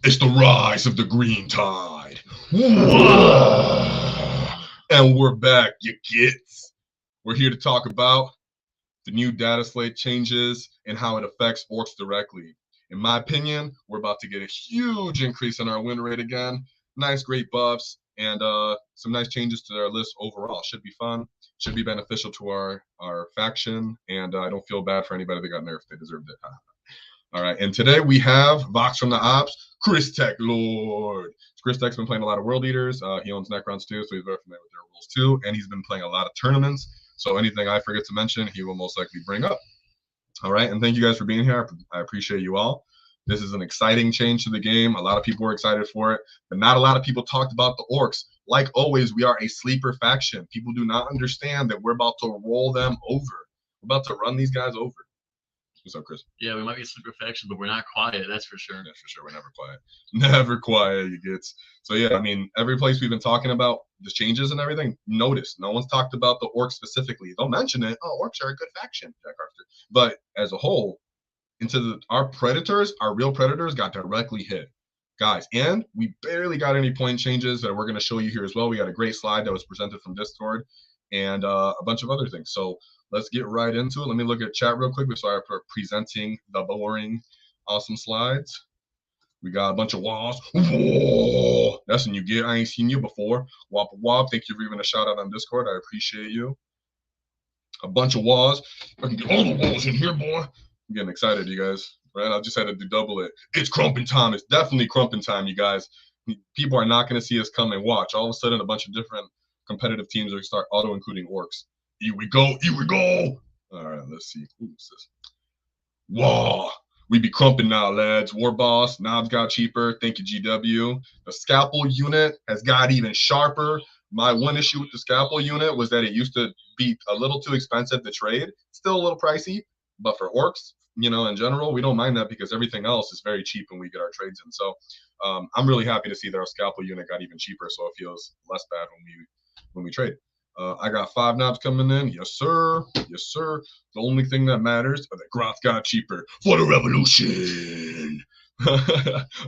It's the rise of the green tide. And we're back, you kids. We're here to talk about the new Dataslate changes and how it affects Orks directly. In my opinion, we're about to get a huge increase in our win rate again. Nice, great buffs, and some nice changes to our list overall. Should be fun. Should be beneficial to our faction, and I don't feel bad for anybody that got nerfed. They deserved it. All right, and today we have Vox from the Ops, Chris Tech Lord. Chris Tech's been playing a lot of World Eaters. He owns Necrons too, so he's very familiar with their rules too, and he's been playing a lot of tournaments. So anything I forget to mention, he will most likely bring up. All right, and thank you guys for being here. I appreciate you all. This is an exciting change to the game. A lot of people were excited for it, but not a lot of people talked about the Orks. Like always, we are a sleeper faction. People do not understand that we're about to roll them over. We're about to run these guys over. What's up, Chris? Yeah, we might be a sleeper faction, but we're not quiet. That's for sure. That's for sure. We're never quiet. Never quiet, you gets. So yeah, I mean, every place we've been talking about the changes and everything, notice no one's talked about the Orcs specifically. They'll mention it. Oh, Orcs are a good faction, Jack Arthur. But as a whole, our predators, our real predators, got directly hit, guys. And we barely got any point changes that we're going to show you here as well. We got a great slide that was presented from Discord and a bunch of other things. So let's get right into it. Let me look at chat real quick before I start presenting the boring, awesome slides. We got a bunch of walls. Whoa, that's when you get. I ain't seen you before. Wop wop. Thank you for giving a shout out on Discord. I appreciate you. A bunch of walls. I can get all the walls in here, boy. I'm getting excited, you guys. Right? I just had to do double it. It's crumping time. It's definitely crumping time, you guys. People are not going to see us coming. Watch. All of a sudden, a bunch of different competitive teams are going to start auto-including Orks. Here we go. Here we go. All right, let's see. Who's this? Whoa. We be crumping now, lads. War Boss. Knobs got cheaper. Thank you, GW. The Scalpel unit has got even sharper. My one issue with the Scalpel unit was that it used to be a little too expensive to trade. Still a little pricey, but for Orks, you know, in general, we don't mind that because everything else is very cheap when we get our trades in. So I'm really happy to see that our Scalpel unit got even cheaper, so it feels less bad when we trade. I got 5 knobs coming in. Yes, sir. Yes, sir. The only thing that matters is that Groth got cheaper for the revolution.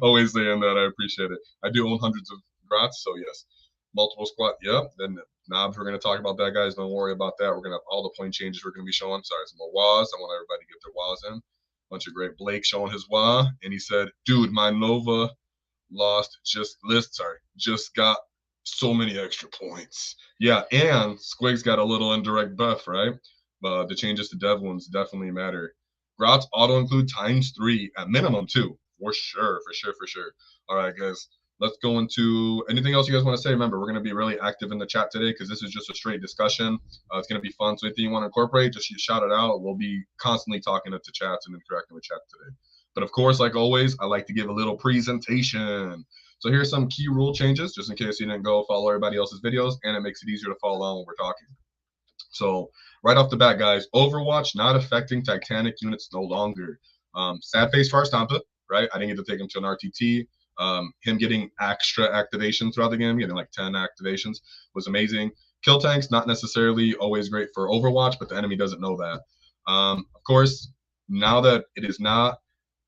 Always saying that. I appreciate it. I do own hundreds of Groths, so yes. Multiple squat. Yep. Then the knobs, we're going to talk about that, guys. Don't worry about that. We're going to have all the point changes we're going to be showing. Sorry, some more WAAGGHs. I want everybody to get their WAAGGHs in. Bunch of great Blake showing his WAAGGH. And he said, dude, my Nova just got so many extra points. Yeah, and Squig's got a little indirect buff, right? The changes to dev wounds definitely matter. Grots auto-include ×3 at minimum, too. For sure. All right, guys. Let's go into anything else you guys want to say. Remember, we're going to be really active in the chat today because this is just a straight discussion. It's going to be fun. So anything you want to incorporate, just shout it out. We'll be constantly talking to chats and interacting with chat today. But of course, like always, I like to give a little presentation. So here's some key rule changes, just in case you didn't go follow everybody else's videos, and it makes it easier to follow along when we're talking. So right off the bat, guys, Overwatch not affecting Titanic units no longer. Sad face for our Stampa, right? I didn't get to take him to an RTT. Him getting extra activations throughout the game, getting like 10 activations, was amazing. Kill tanks, not necessarily always great for Overwatch, but the enemy doesn't know that. Of course, now that it is not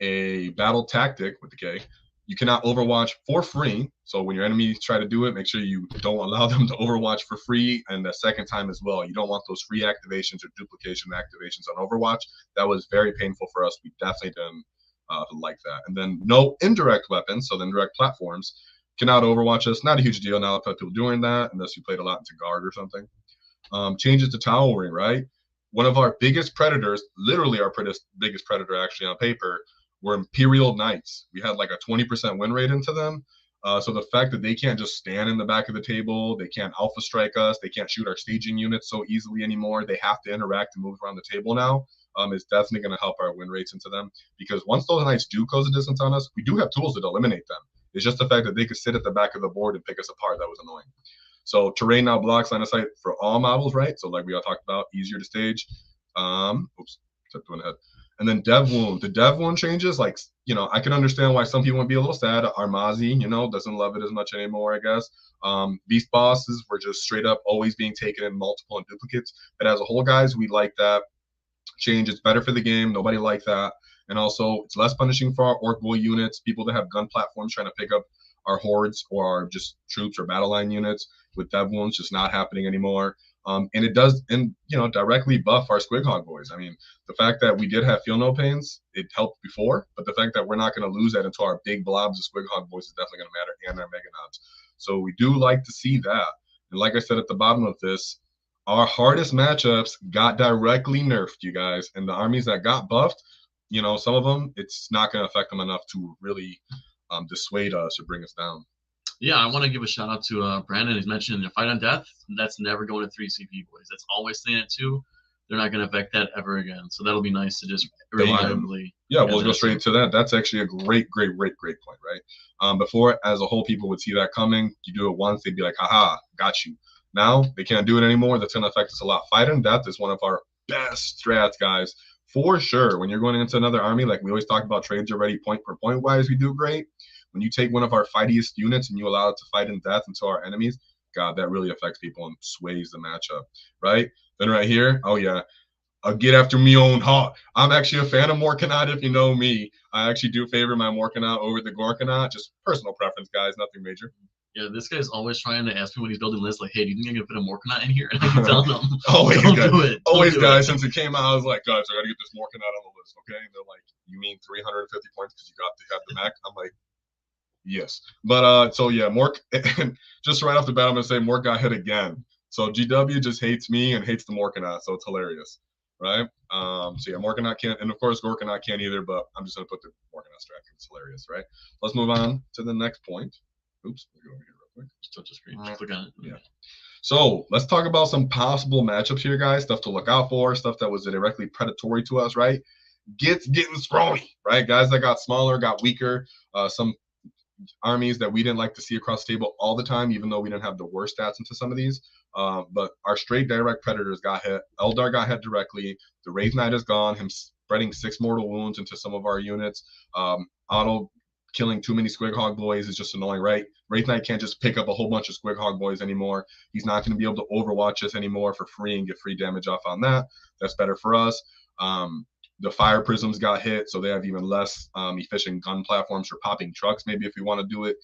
a battle tactic with the K, you cannot Overwatch for free. So when your enemies try to do it, make sure you don't allow them to Overwatch for free. And the second time as well, you don't want those free activations or duplication activations on Overwatch. That was very painful for us. We definitely didn't like that. And then no indirect weapons, so the indirect platforms cannot Overwatch us. Not a huge deal now for people doing that, unless you played a lot into guard or something. Changes to towering, right? One of our biggest predators, literally our biggest predator actually on paper, were Imperial Knights. We had like a 20% win rate into them. So the fact that they can't just stand in the back of the table, they can't alpha strike us, they can't shoot our staging units so easily anymore, they have to interact and move around the table now, is definitely going to help our win rates into them. Because once those Knights do close the distance on us, we do have tools that eliminate them. It's just the fact that they could sit at the back of the board and pick us apart that was annoying. So terrain now blocks line of sight for all models, right? So like we all talked about, easier to stage. Oops, kept going ahead. And then dev wound. The dev wound changes, like, you know, I can understand why some people would be a little sad. Armazi, you know, doesn't love it as much anymore, I guess. Beast bosses were just straight up always being taken in multiple and duplicates. But as a whole, guys, we like that change. It's better for the game. Nobody liked that. And also, it's less punishing for our Ork boy units, people that have gun platforms trying to pick up our hordes or our just troops or battle line units with dev wounds, just not happening anymore. And it does, and directly buff our Squig Hog boys. I mean, the fact that we did have feel no pains, it helped before, but the fact that we're not going to lose that until our big blobs of Squig Hog boys is definitely going to matter, and our Mega Knobs. So we do like to see that. And like I said at the bottom of this, our hardest matchups got directly nerfed, you guys. And the armies that got buffed, some of them, it's not going to affect them enough to really dissuade us or bring us down. Yeah, I want to give a shout out to Brandon. He's mentioned the fight on death. That's never going to 3 CP boys. That's always staying at 2. They're not going to affect that ever again. So that'll be nice to just reliably. Yeah, we'll go straight into that. That's actually a great point, right? Before, as a whole, people would see that coming. You do it once, they'd be like, haha, got you. Now they can't do it anymore. That's going to affect us a lot. Fight on death is one of our best strats, guys, for sure. When you're going into another army, like we always talk about trades already, point per point wise, we do great. When you take one of our fightiest units and you allow it to fight in death into our enemies, God, that really affects people and sways the matchup, right? Then right here, oh yeah, I'll get after me own heart. I'm actually a fan of Morkanot, if you know me. I actually do favor my Morkanot over the Gorkanot. Just personal preference, guys, nothing major. Yeah, this guy's always trying to ask me when he's building lists, like, hey, do you think I can fit a Morkanot in here? And I can tell them, always, don't guys. do it. Always, guys, since it came out, I was like, guys, I got to get this Morkanot on the list, okay? And they're like, you mean 350 points because you got to have the Mac? I'm like, yes. But so yeah, Mork, and just right off the bat, I'm gonna say Mork got hit again. So GW just hates me and hates the Morkanot, so it's hilarious, right? So yeah, Morkanot can't, and of course Gorkanot can't either, but I'm just gonna put the Morkanot strat because it's hilarious, right? Let's move on to the next point. Oops, let me go over here real quick. Just touch the screen. Just click on it. Yeah. So let's talk about some possible matchups here, guys. Stuff to look out for, stuff that was directly predatory to us, right? Getting scrawny, right? Guys that got smaller, got weaker. Some armies that we didn't like to see across the table all the time, even though we didn't have the worst stats into some of these. But our straight direct predators got hit. Eldar got hit directly. The Wraith Knight is gone. Him spreading 6 mortal wounds into some of our units. Auto killing too many Squig Hog boys is just annoying, right? Wraith Knight can't just pick up a whole bunch of Squig Hog boys anymore. He's not going to be able to Overwatch us anymore for free and get free damage off on that. That's better for us. The fire prisms got hit, so they have even less efficient gun platforms for popping trucks, maybe if we want to do it.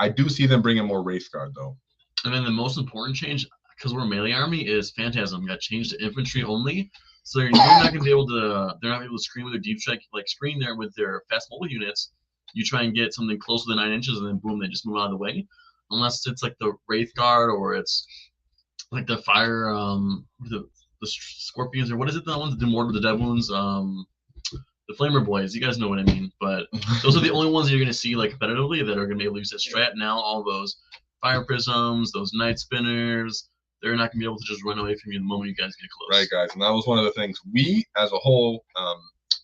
I do see them bringing more Wraith Guard, though. And then the most important change, because we're a melee army, is Phantasm got changed to infantry only. So they're not going to be able to, they're not able to screen with their deep strike, like screen there with their fast mobile units. You try and get something close to the 9 inches, and then boom, they just move out of the way. Unless it's like the Wraith Guard or it's like the fire, the Scorpions, or what is it, the ones that do more to the dead wounds? The Flamer Boys, you guys know what I mean. But those are the only ones that you're going to see like competitively that are going to be able to use that strat. Now all those fire prisms, those night spinners, they're not going to be able to just run away from you the moment you guys get close. Right, guys, and that was one of the things we, as a whole,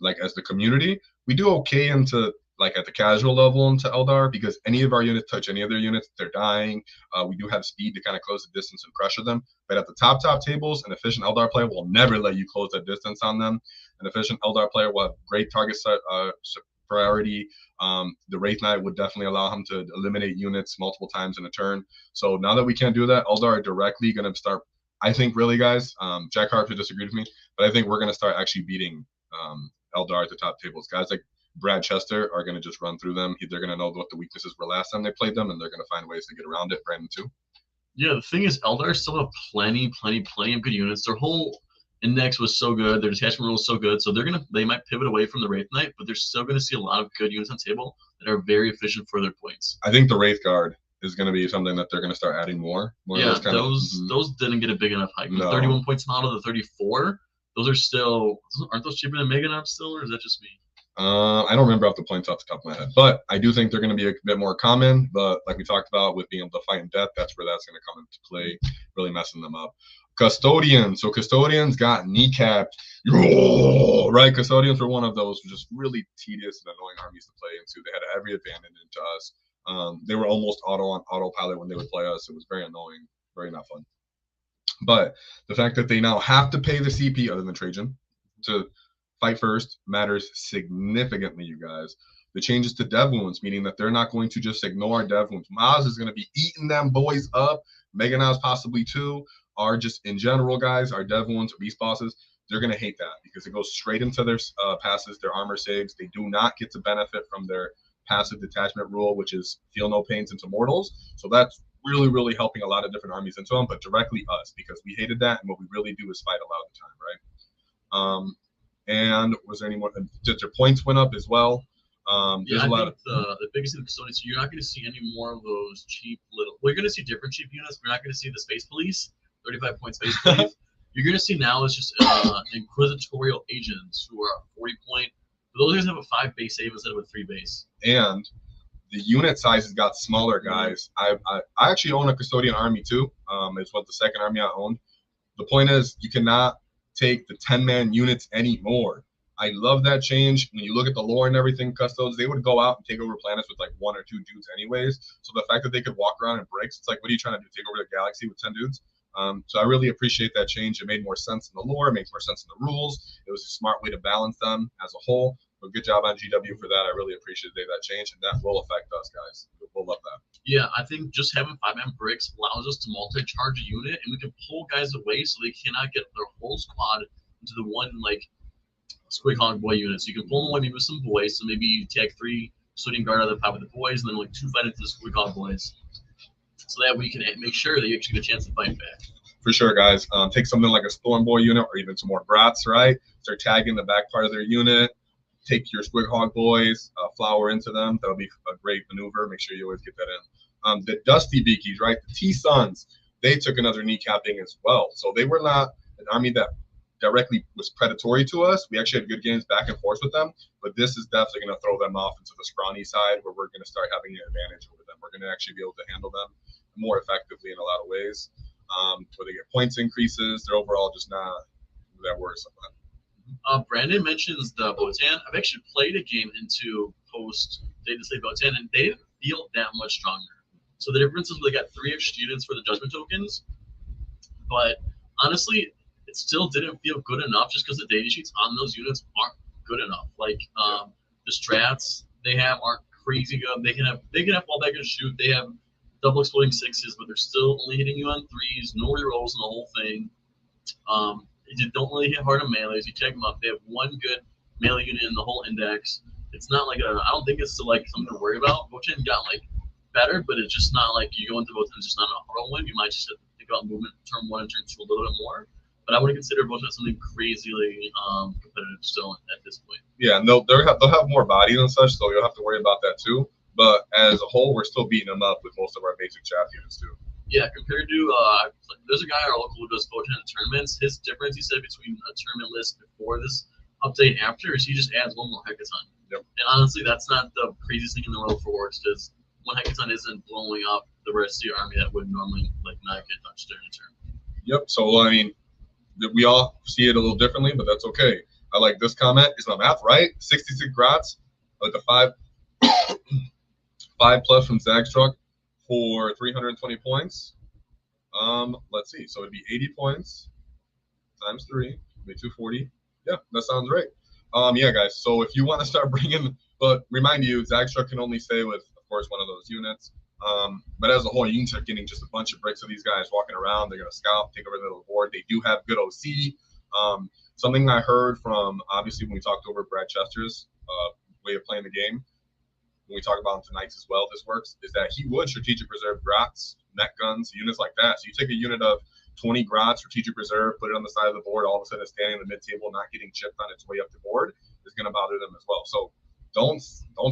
like as the community, we do okay into like at the casual level into Eldar, because any of our units touch any of their units, they're dying. We do have speed to kind of close the distance and pressure them. But at the top tables, an efficient Eldar player will never let you close that distance on them. An efficient Eldar player will have great target priority. The Wraith Knight would definitely allow him to eliminate units multiple times in a turn. So now that we can't do that, Eldar are directly going to start, I think, really, guys, Jack Harper disagreed with me, but I think we're going to start actually beating Eldar at the top tables. Guys like Brad Chester are going to just run through them. They're going to know what the weaknesses were last time they played them, and they're going to find ways to get around it. Brandon, too. Yeah, the thing is, Eldar still have plenty of good units. Their whole index was so good. Their detachment rule was so good. So they might pivot away from the Wraith Knight, but they're still going to see a lot of good units on the table that are very efficient for their points. I think the Wraith Guard is going to be something that they're going to start adding more. Yeah, those didn't get a big enough hype. No. 31 points out of the 34. Those are still, aren't those cheaper than Mega Knobs still, or is that just me? I don't remember off the points off the top of my head, but I do think they're going to be a bit more common. But like we talked about with being able to fight in death, that's where that's going to come into play, really messing them up. Custodians. So Custodians got kneecapped. Right? Custodians were one of those just really tedious and annoying armies to play into. They had every advantage into us. They were almost on autopilot when they would play us. It was very annoying, very not fun. But the fact that they now have to pay the CP, other than Trajan, to fight first matters significantly, you guys. The changes to dev wounds, meaning that they're not going to just ignore dev wounds. Maz is going to be eating them boys up. Mega Knobs possibly too, are just in general, guys, our dev wounds, beast bosses. they're going to hate that because it goes straight into their passes, their armor saves. They do not get to benefit from their passive detachment rule, which is feel no pains into mortals. So that's really, really helping a lot of different armies into them, but directly us, because we hated that, and what we really do is fight a lot of the time, right? And was there any more? Did their points went up as well? Yeah, I think the biggest thing with custodians, you're not going to see any more of those cheap little. Well, you're going to see different cheap units. We're not going to see the space police, 35 point space police. You're going to see now is just inquisitorial agents who are 40 point. Those guys have a 5 base save instead of a 3 base. And the unit sizes got smaller, guys. I actually own a custodian army too. It's what the second army I owned. The point is, you cannot take the 10-man units anymore. I love that change. When you look at the lore and everything, Custodes, they would go out and take over planets with like 1 or 2 dudes anyways. So the fact that they could walk around in bricks, it's like, what are you trying to do? Take over the galaxy with 10 dudes? So I really appreciate that change. It made more sense in the lore. It makes more sense in the rules. It was a smart way to balance them as a whole. But good job on GW for that. I really appreciate that change, and that will affect us, guys. We'll love that. Yeah, I think just having 5-man bricks allows us to multi-charge a unit, and we can pull guys away so they cannot get their whole squad into the one, like, Squig Hog boy unit. So you can pull them away maybe with some boys. So maybe you take 3 custodian guard out of the 5 with the boys, and then like 2 fight into the Squig Hog boys. So that we can make sure that you actually get a chance to fight back. For sure, guys. Take something like a Storm Boy unit or even some more Grats, right? Start tagging the back part of their unit. Take your Squig Hog boys, flower into them. That'll be a great maneuver. Make sure you always get that in. The Dusty Beakies, right? The T-Sons, they took another kneecapping as well. So they were not an army that directly was predatory to us. We actually had good games back and forth with them, but this is definitely going to throw them off into the scrawny side where we're going to start having an advantage over them. We're going to actually be able to handle them more effectively in a lot of ways. Where they get points increases, they're overall just not that worrisome. Brandon mentions the Botan. I've actually played a game into post Dataslate Botan, and they didn't feel that much stronger. So the difference is they got 3 extra units for the judgment tokens, but honestly, it still didn't feel good enough just because the data sheets on those units aren't good enough. Like the strats they have aren't crazy good. They can have fallback and shoot. They have double exploding 6s, but they're still only hitting you on 3s. No rerolls in the whole thing. They don't really hit hard on melees. You check them up. They have 1 good melee unit in the whole index. It's not like I don't think it's like something to worry about. Botan got like better, but it's just not like you go into Botan. It's just not a whirlwind. You might just have to think about movement turn 1 and turn 2 a little bit more. But I wouldn't consider Botan something crazily competitive still at this point. Yeah, and they'll have more bodies and such, so you'll have to worry about that too. But as a whole, we're still beating them up with most of our basic chaff units too. Yeah, compared to there's a guy at our local who does Botan tournaments. His difference, he said, between a tournament list before this update and after is he just adds 1 more Hecaton. Yep. And honestly, that's not the craziest thing in the world for Orks, because 1 Hecaton isn't blowing up the rest of your army that would normally like not get touched during a turn. Yep. So I mean, we all see it a little differently, but that's okay. I like this comment. Is my math right? 66 Grats, like the 5+ from Zagstruck for 320 points. Let's see. So it'd be 80 points times 3, it'd be 240. Yeah, that sounds right. Yeah, guys. So if you want to start bringing, but remind you, Zagstruck can only stay with, of course, 1 of those units. But as a whole, you can start getting just a bunch of bricks of these guys walking around. They're going to scout, take over the little board. They do have good OC. Something I heard from, obviously, when we talked over Brad Chester's way of playing the game, when we talk about him tonight as well, this works, is that he would strategic reserve Grats, net guns, units like that. So you take a unit of 20 Grats, strategic reserve, put it on the side of the board, all of a sudden it's standing in the mid-table, not getting chipped on its way up the board, is going to bother them as well. So don't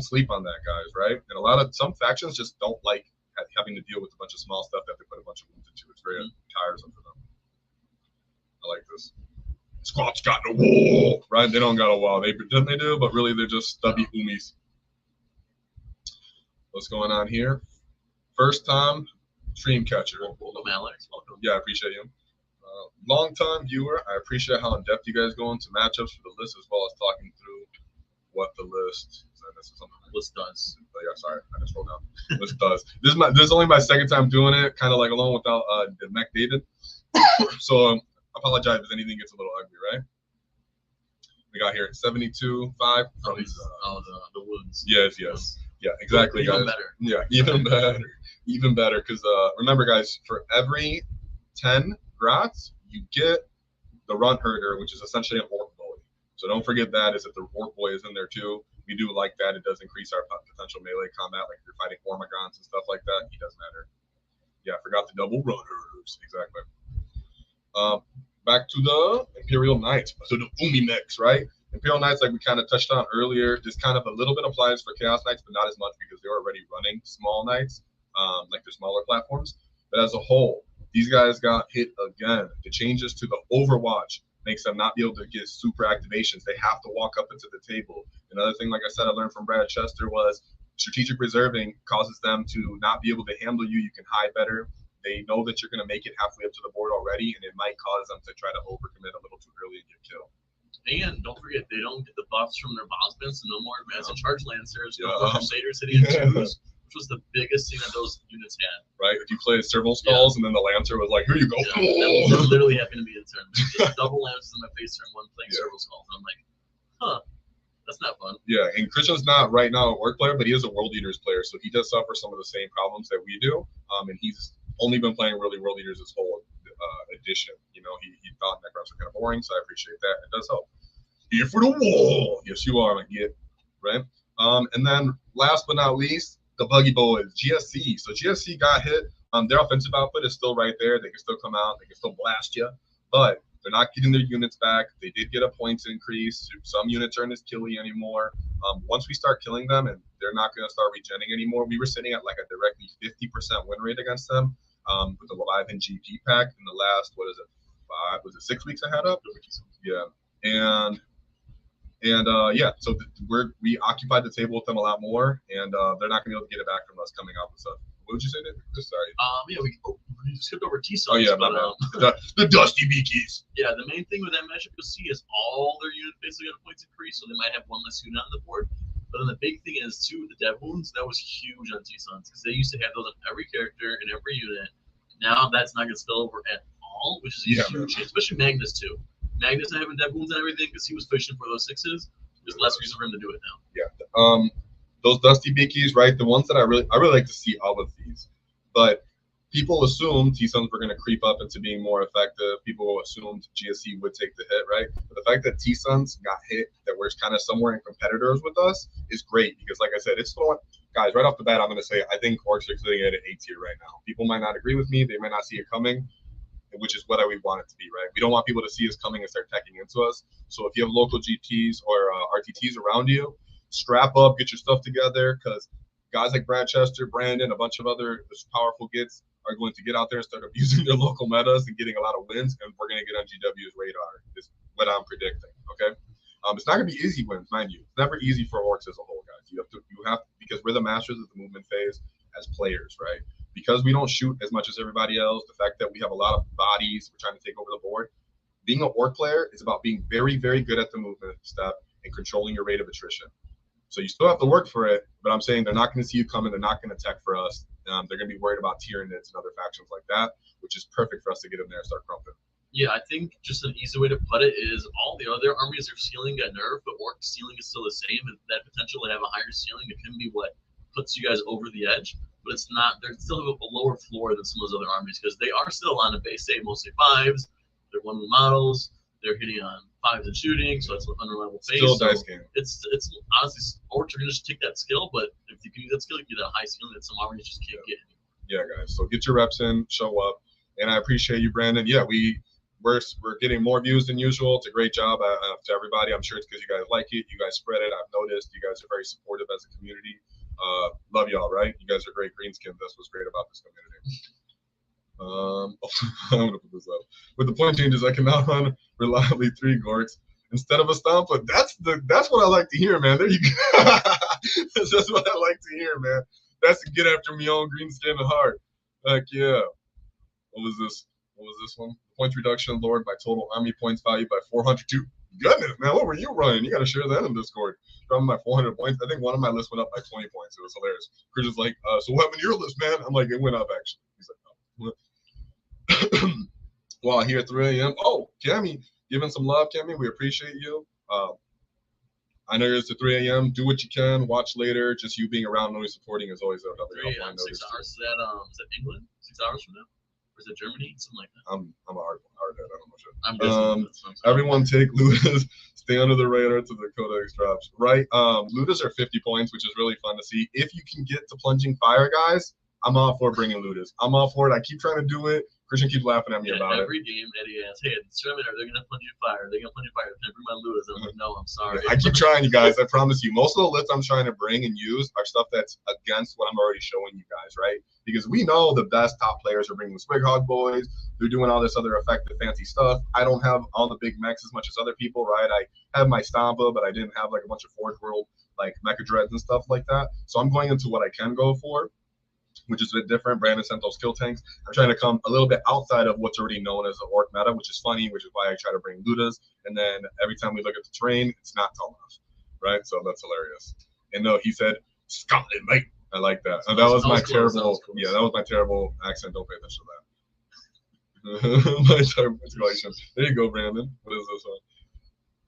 sleep on that, guys, right? And some factions just don't like having to deal with a bunch of small stuff that they put a bunch of wounds into. It's very tiresome for them. I like this. Squat's got a wall, right? They don't got a wall. They pretend they do, but really they're just stubby oomies. What's going on here? First time stream catcher. Welcome, Alex. Welcome. Yeah, I appreciate you. Long time viewer. I appreciate how in depth you guys go into matchups for the list, as well as talking through what the list. List does. Oh, yeah, sorry, I just rolled down. List does. This is only my 2nd time doing it, kind of like alone without the mech David. So apologize if anything gets a little ugly, right? We got here 72.5 from the woods. Yes. Yeah, exactly, guys. Even better. Yeah, even better. Because remember, guys, for every 10 Grats, you get the run herder, which is essentially an orc bully. So don't forget that is that the orc boy is in there too. We do like that. It does increase our potential melee combat, like if you're fighting Ormagons and stuff like that. He does matter. Yeah, I forgot the double run herders. Exactly. Back to the Imperial Knights, so the Umi mix, right? Imperial Knights, like we kind of touched on earlier, just kind of a little bit applies for Chaos Knights, but not as much because they're already running small knights, like their smaller platforms. But as a whole, these guys got hit again. The changes to the Overwatch makes them not be able to get super activations. They have to walk up into the table. Another thing, like I said, I learned from Brad Chester was strategic reserving causes them to not be able to handle you. You can hide better. They know that you're going to make it halfway up to the board already, and it might cause them to try to overcommit a little too early and get killed. And don't forget, they don't get the buffs from their Bosmans, so no more advanced charge lancers, no Yeah. more Crusaders hitting in twos, which was the biggest thing that those units had. Right? If you played Serval Skulls and then the Lancer was like, here you go. Yeah, that literally happened to me in turn. Just double Lancers in my face turn one playing Serval Skulls. And I'm like, huh, that's not fun. Yeah, and Christian's not right now a Orc player, but he is a World Eaters player, so he does suffer some of the same problems that we do. And he's only been playing really World Eaters this whole edition. You know, he thought Necrons were kind of boring, so I appreciate that. It does help. Here for the wall. Yes, you are, my kid. Right? And then last but not least, the Buggy Boys, GSC. So GSC got hit. Their offensive output is still right there. They can still come out. They can still blast you. But they're not getting their units back. They did get a points increase. Some units aren't as killy anymore. Once we start killing them and they're not going to start regenning anymore, we were sitting at like a directly 50% win rate against them with the Live and GP pack in the last, 6 weeks I had up? Yeah. And yeah, so we occupied the table with them a lot more, and they're not going to be able to get it back from us coming out with stuff. What would you say, Nick? Sorry. Yeah, we skipped over T-Suns. Oh yeah, the Dusty Beakies. Yeah, the main thing with that matchup you'll see is all their units basically got a points increase, so they might have one less unit on the board. But then the big thing is too the dev wounds. That was huge on T-Suns because they used to have those on every character and every unit. Now that's not going to spill over at all, which is a huge change, especially Magnus too. Magnus not having dev wounds and everything because he was fishing for those sixes. There's less reason for him to do it now. Yeah. Those Dusty Beakies, right? The ones that I really like to see all of these, but people assumed T-Suns were going to creep up into being more effective. People assumed GSC would take the hit, right? But the fact that T-Suns got hit, that we're kind of somewhere in competitors with us, is great because, like I said, it's going. Guys, right off the bat, I'm going to say I think Orks are sitting at an A tier right now. People might not agree with me. They might not see it coming, which is what we want it to be, right? We don't want people to see us coming and start teching into us. So if you have local GTs or RTTs around you, strap up, get your stuff together, because guys like Brad Chester, Brandon, a bunch of other powerful gets are going to get out there and start abusing their local metas and getting a lot of wins, and we're going to get on GW's radar, is what I'm predicting, okay? It's not going to be easy wins, mind you. It's never easy for Orks as a whole, guys. You have to, because we're the masters of the movement phase as players, right? Because we don't shoot as much as everybody else, the fact that we have a lot of bodies, we're trying to take over the board. Being an Ork player is about being very, very good at the movement step and controlling your rate of attrition. So you still have to work for it, but I'm saying they're not going to see you coming. They're not going to tech for us. They're going to be worried about Tyranids and other factions like that, which is perfect for us to get in there and start crumping. Yeah, I think just an easy way to put it is all the other armies, their ceiling got nerfed, but Ork ceiling is still the same. And that potential to have a higher ceiling, it can be what puts you guys over the edge. But it's not, they still have a lower floor than some of those other armies because they are still on a base save, mostly fives. They're one models. They're hitting on fives and shooting, so it's an unreliable base. Still a dice game. It's honestly, Orks are going to just take that skill, but if you can use that skill, you get a high ceiling that some armies just can't get. Yeah, guys. So get your reps in, show up, and I appreciate you, Brandon. Yeah, we're getting more views than usual. It's a great job to everybody. I'm sure it's because you guys like it. You guys spread it. I've noticed you guys are very supportive as a community. Love y'all, right? You guys are great greenskins. That's what's great about this community. I'm gonna put this up. With the point changes, I can now run reliably 3 Gorks instead of a stomp. But that's what I like to hear, man. There you go. That's what I like to hear, man. That's to get after me on greenskin and heart. Heck yeah. What was this? What was this one? Points reduction lowered by total army points value by 402. Goodness, man, what were you running? You got to share that in Discord. Dropping my 400 points. I think one of my lists went up by 20 points. It was hilarious. Chris is like, so what happened to your list, man? I'm like, it went up, actually. He's like, no. Well, here at 3 a.m. Oh, Cammy, giving some love, Cammy. We appreciate you. I know it's at 3 a.m. Do what you can. Watch later. Just you being around, always supporting is always another 6 hours. Is that England? 6 hours from now? Or is it Germany? Something like that. I'm a hard head. I don't know shit. I'm guessing. Everyone take Ludas. Stay under the radar to the Codex drops. Right. Ludas are 50 points, which is really fun to see. If you can get to plunging fire, guys, I'm all for bringing Ludas. I'm all for it. I keep trying to do it. Christian keeps laughing at me about every game, Eddie asks, hey, the tournament, are they going to plunge you fire? Are they going to plunge you fire? Can I bring my Ludas? I'm like, no, I'm sorry. I keep trying, you guys. I promise you. Most of the lists I'm trying to bring and use are stuff that's against what I'm already showing you guys, right? Because we know the best top players are bringing the Squighog boys. They're doing all this other effective, fancy stuff. I don't have all the big mechs as much as other people, right? I have my Stampa, but I didn't have like a bunch of Forge World, like Mecha Dreads and stuff like that. So I'm going into what I can go for, which is a bit different. Brandon sent those skill tanks. I'm trying to come a little bit outside of what's already known as the Ork meta, which is funny, which is why I try to bring Ludas. And then every time we look at the terrain, it's not tall enough, right? So that's hilarious. And no, he said, Scotland, mate. I like that. And that was my terrible, yeah, that was my terrible accent. Don't pay attention to that. My terrible situation. There you go, Brandon. What is this one?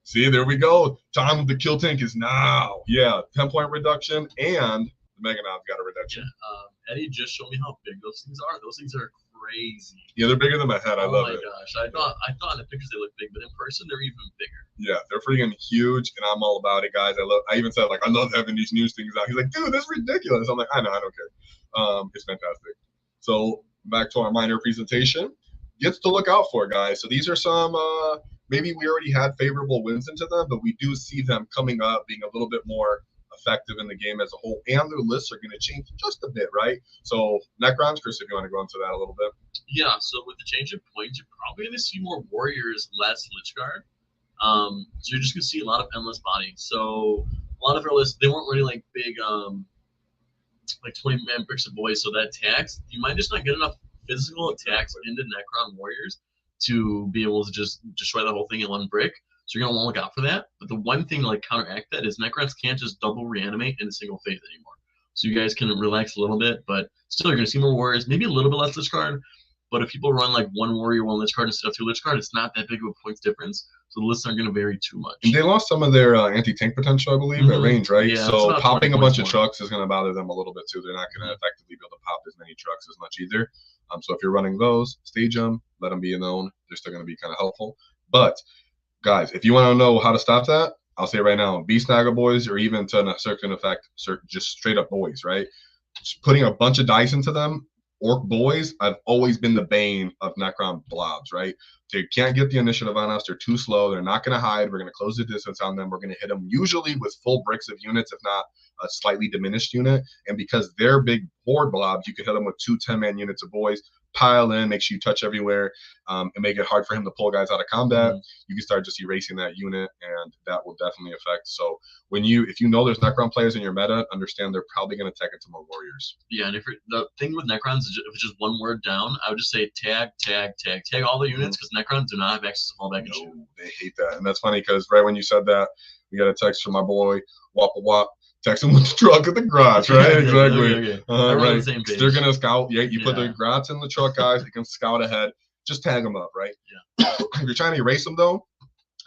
See, there we go. Time of the kill tank is now. Yeah, 10-point reduction, and the Meganob's got a reduction. Yeah, Eddie just showed me how big those things are. Those things are crazy. Yeah, they're bigger than my head. I love it. Oh my gosh, I thought in the pictures they look big, but in person they're even bigger. Yeah, they're freaking huge, and I'm all about it, guys. I even said, like, I love having these news things out. He's like, dude, that's ridiculous. I'm like, I know, I don't care. It's fantastic. So back to our minor presentation. Gets to look out for, guys. So these are some, maybe we already had favorable wins into them, but we do see them coming up, being a little bit more effective in the game as a whole, and their lists are going to change just a bit, right? So Necrons, Chris, if you want to go into that a little bit. Yeah, so with the change of points, you're probably going to see more warriors, less Lichguard. So you're just going to see a lot of endless bodies. So a lot of our lists, they weren't really like big, like 20-man bricks of boys. So that attacks, you might just not get enough physical attacks into Necron warriors to be able to just destroy the whole thing in one brick. So you're going to want to look out for that. But the one thing to like counteract that is Necrons can't just double reanimate in a single phase anymore. So you guys can relax a little bit, but still you're going to see more warriors, maybe a little bit less Lichguard. But if people run like one warrior, one Lichguard instead of two Lichguard, it's not that big of a points difference. So the lists aren't going to vary too much. And they lost some of their anti-tank potential, I believe, at range, right? Yeah, so popping a bunch of trucks is going to bother them a little bit too. They're not going to effectively be able to pop as many trucks as much either. So if you're running those, stage them, let them be known. They're still going to be kind of helpful. But guys, if you want to know how to stop that, I'll say right now, Beast Snagger boys, or even to a certain effect, just straight up boys, right? Just putting a bunch of dice into them. Ork boys, I've always been the bane of Necron blobs, right? They can't get the initiative on us. They're too slow. They're not going to hide. We're going to close the distance on them. We're going to hit them usually with full bricks of units, if not a slightly diminished unit. And because they're big horde blobs, you can hit them with 2 10-man units of boys, pile in, make sure you touch everywhere, and make it hard for him to pull guys out of combat. You can start just erasing that unit, and that will definitely affect. So if you know there's Necron players in your meta, understand they're probably going to tag it to more warriors. Yeah, and the thing with Necrons is if it's just one word down, I would just say tag all the units, because Necrons do not have access to fallback and shoot. They hate that, and that's funny because right when you said that, we got a text from my boy Wappa Wap. Text him with the truck at the garage, right? Exactly. Okay. Right. The they're gonna scout. Yeah, you put the grats in the truck, guys. They can scout ahead. Just tag them up, right? Yeah. If you're trying to erase them, though,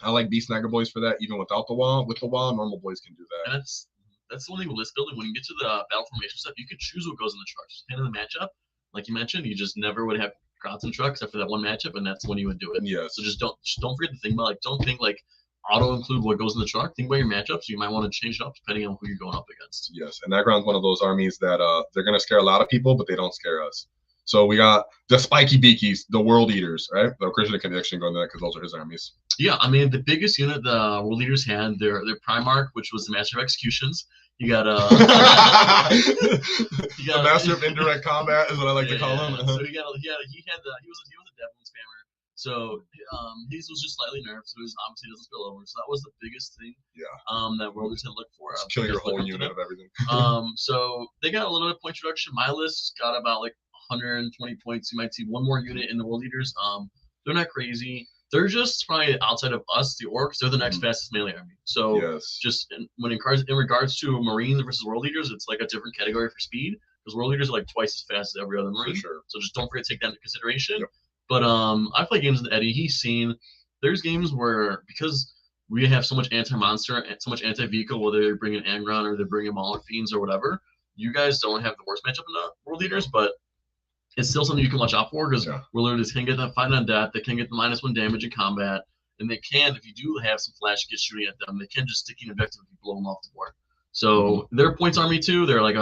I like Beast Snagger boys for that. Even without the wall, with the wall, normal boys can do that. And that's the only thing with list building. When you get to the battle formation stuff, you can choose what goes in the truck. Just depending on the matchup, like you mentioned, you just never would have grats in truck except for that one matchup, and that's when you would do it. Yeah. So just don't forget to think about don't think like auto include what goes in the truck. Think about your matchups. You might want to change it up depending on who you're going up against. Yes, and Necron's one of those armies that they're going to scare a lot of people, but they don't scare us. So we got the Spiky Beakies, the World Eaters, right? The Christian can actually go into that because those are his armies. Yeah, I mean, the biggest unit the World Eaters had, their Primarch, which was the Master of Executions. You got the Master of Indirect Combat is what I like to call him. So he was a Devlin spammer. So his was just slightly nerfed, so his obviously doesn't spill over. So that was the biggest thing. Yeah. That World Eaters had to look for. Kill your whole unit of everything. So they got a little bit of point reduction. My list got about like 120 points. You might see one more unit in the World Eaters. They're not crazy. They're just probably outside of us, the Orks. They're the next fastest melee army. So just in regards to Marines versus World Eaters, it's like a different category for speed because World Eaters are like twice as fast as every other Marine. For sure. So just don't forget to take that into consideration. Yep. But I play games with Eddie. He's seen there's games where because we have so much anti-monster and so much anti-vehicle, whether they're bringing Angron or they're bringing Mauler Fiends or whatever, you guys don't have the worst matchup in the World Eaters, but it's still something you can watch out for because Yeah. warlords can get that fight on death. They can get the -1 damage in combat, and they can, if you do have some flash kids shooting at them, they can just stick an objective if you blow them off the board. So they're points army too. They're like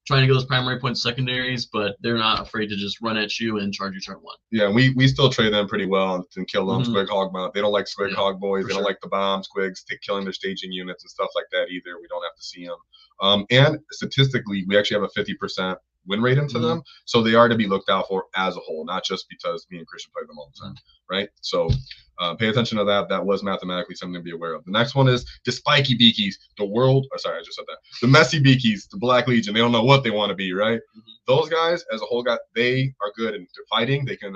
trying to get those primary points, secondaries, but they're not afraid to just run at you and charge you turn one. Yeah, we still trade them pretty well and kill them. Squig Hog Mount. They don't like Squig Hog boys. They don't like the bomb squigs, killing their staging units and stuff like that either. We don't have to see them. And statistically, we actually have a 50% win rate into them, so they are to be looked out for as a whole, not just because me and Christian play them all the time, right? So pay attention to that. That was mathematically something to be aware of. The next one is the spiky beakies, sorry, I just said that. The messy beakies, the Black Legion. They don't know what they want to be, right? Those guys, as a whole, they are good in fighting. They can,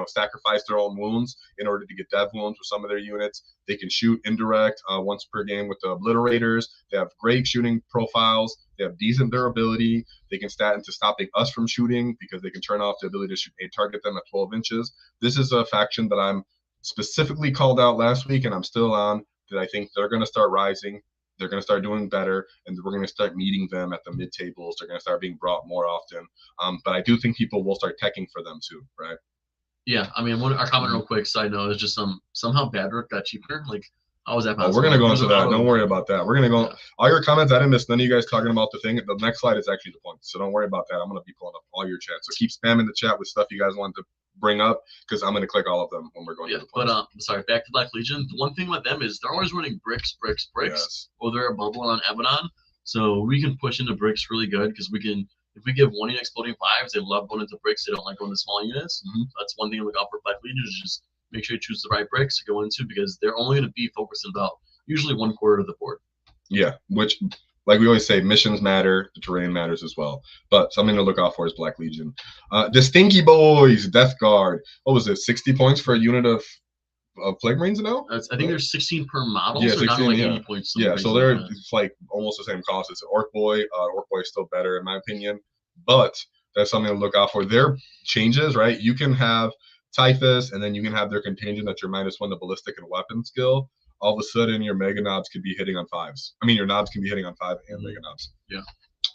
sacrifice their own wounds in order to get dev wounds with some of their units. They can shoot indirect once per game with the obliterators. They have great shooting profiles. They have decent durability. They can stat into stopping us from shooting because they can turn off the ability to target them at 12 inches. This is a faction that I'm specifically called out last week, and I'm still on, that I think they're going to start rising. They're going to start doing better, and we're going to start meeting them at the mid tables. They're going to start being brought more often. But I do think people will start teching for them too, right? Yeah, I mean, our comment real quick side note is just somehow Badrook got cheaper. Like, how was that possible? Oh, we're going to go into that. Don't worry about that. We're going to go. All your comments, I didn't miss none of you guys talking about the thing. The next slide is actually the point, so don't worry about that. I'm going to be pulling up all your chats. So keep spamming the chat with stuff you guys want to bring up, because I'm going to click all of them when we're going to the points. But sorry, back to Black Legion. The one thing with them is they're always running bricks, Yes. or they're a bubble on Abaddon. So we can push into bricks really good because we can. If we give one unit exploding fives, they love going into bricks. They don't like going to small units. That's one thing to look out for Black Legion is just make sure you choose the right bricks to go into, because they're only going to be focused on about usually 1/4 of the board. Yeah, which, like we always say, missions matter, the terrain matters as well. But something to look out for is Black Legion. The Stinky Boys, Death Guard. What was it, 60 points for a unit of Plague Marines now? I think there's 16 per model, yeah, so 16, like 80 points. Yeah, so they're it's like almost the same cost as Ork Boy. Ork Boy is still better in my opinion, but that's something to look out for. Their changes, right? You can have Typhus, and then you can have their contingent at your -1 to ballistic and weapon skill. All of a sudden, your mega knobs could be hitting on 5s. I mean, your knobs can be hitting on 5 and mega knobs. Yeah.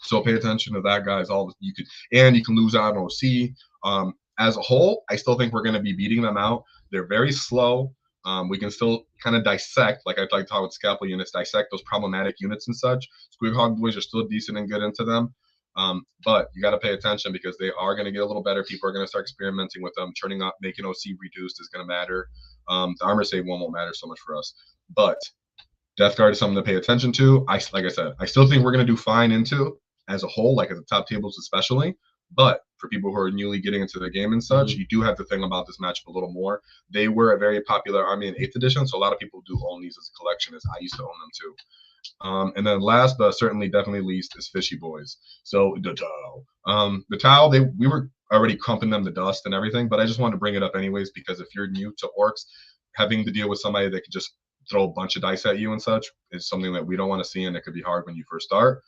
So pay attention to that, guys. You can lose out on OC. As a whole, I still think we're going to be beating them out. They're very slow. We can still kind of dissect, like I like to talk with scalpel units, dissect those problematic units and such. Squig Hog Boys are still decent and good into them. But you got to pay attention because they are going to get a little better. People are going to start experimenting with them. Turning up, making OC reduced is going to matter. The armor save one won't matter so much for us. But Death Guard is something to pay attention to. Like I said, I still think we're going to do fine into as a whole, like at the top tables especially. But for people who are newly getting into the game and such, you do have to think about this matchup a little more. They were a very popular army in 8th edition, so a lot of people do own these as a collection, as I used to own them too. And then last, but certainly definitely least, is Fishy Boys. So the Tau, we were already crumping them to dust and everything, but I just wanted to bring it up anyways, because if you're new to Orks, having to deal with somebody that could just throw a bunch of dice at you and such is something that we don't want to see, and it could be hard when you first start.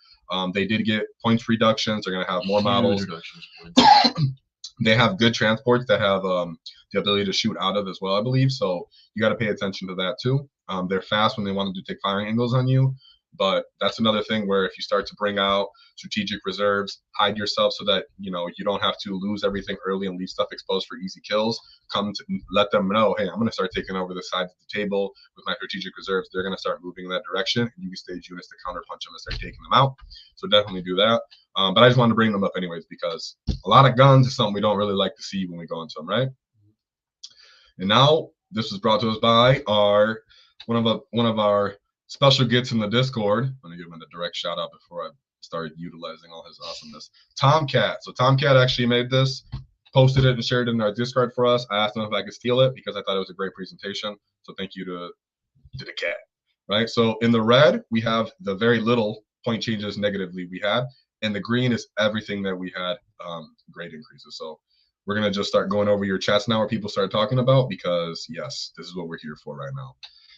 They did get points reductions. They're going to have more models. They have good transports that have the ability to shoot out of as well, I believe. So you got to pay attention to that too. They're fast when they want to take firing angles on you. But that's another thing where if you start to bring out strategic reserves, hide yourself so that you don't have to lose everything early and leave stuff exposed for easy kills. Come to let them know, hey, I'm going to start taking over the sides of the table with my strategic reserves. They're going to start moving in that direction, and you can stage units to counterpunch them and start taking them out. So definitely do that. But I just wanted to bring them up anyways because a lot of guns is something we don't really like to see when we go into them, right? And now this was brought to us by one of our special gets in the Discord. I'm going to give him a direct shout out before I start utilizing all his awesomeness. Tomcat. So Tomcat actually made this, posted it and shared it in our Discord for us. I asked him if I could steal it because I thought it was a great presentation. So thank you to the cat. Right. So in the red, we have the very little point changes negatively we had. And the green is everything that we had grade increases. So we're going to just start going over your chats now where people start talking about, because yes, this is what we're here for right now.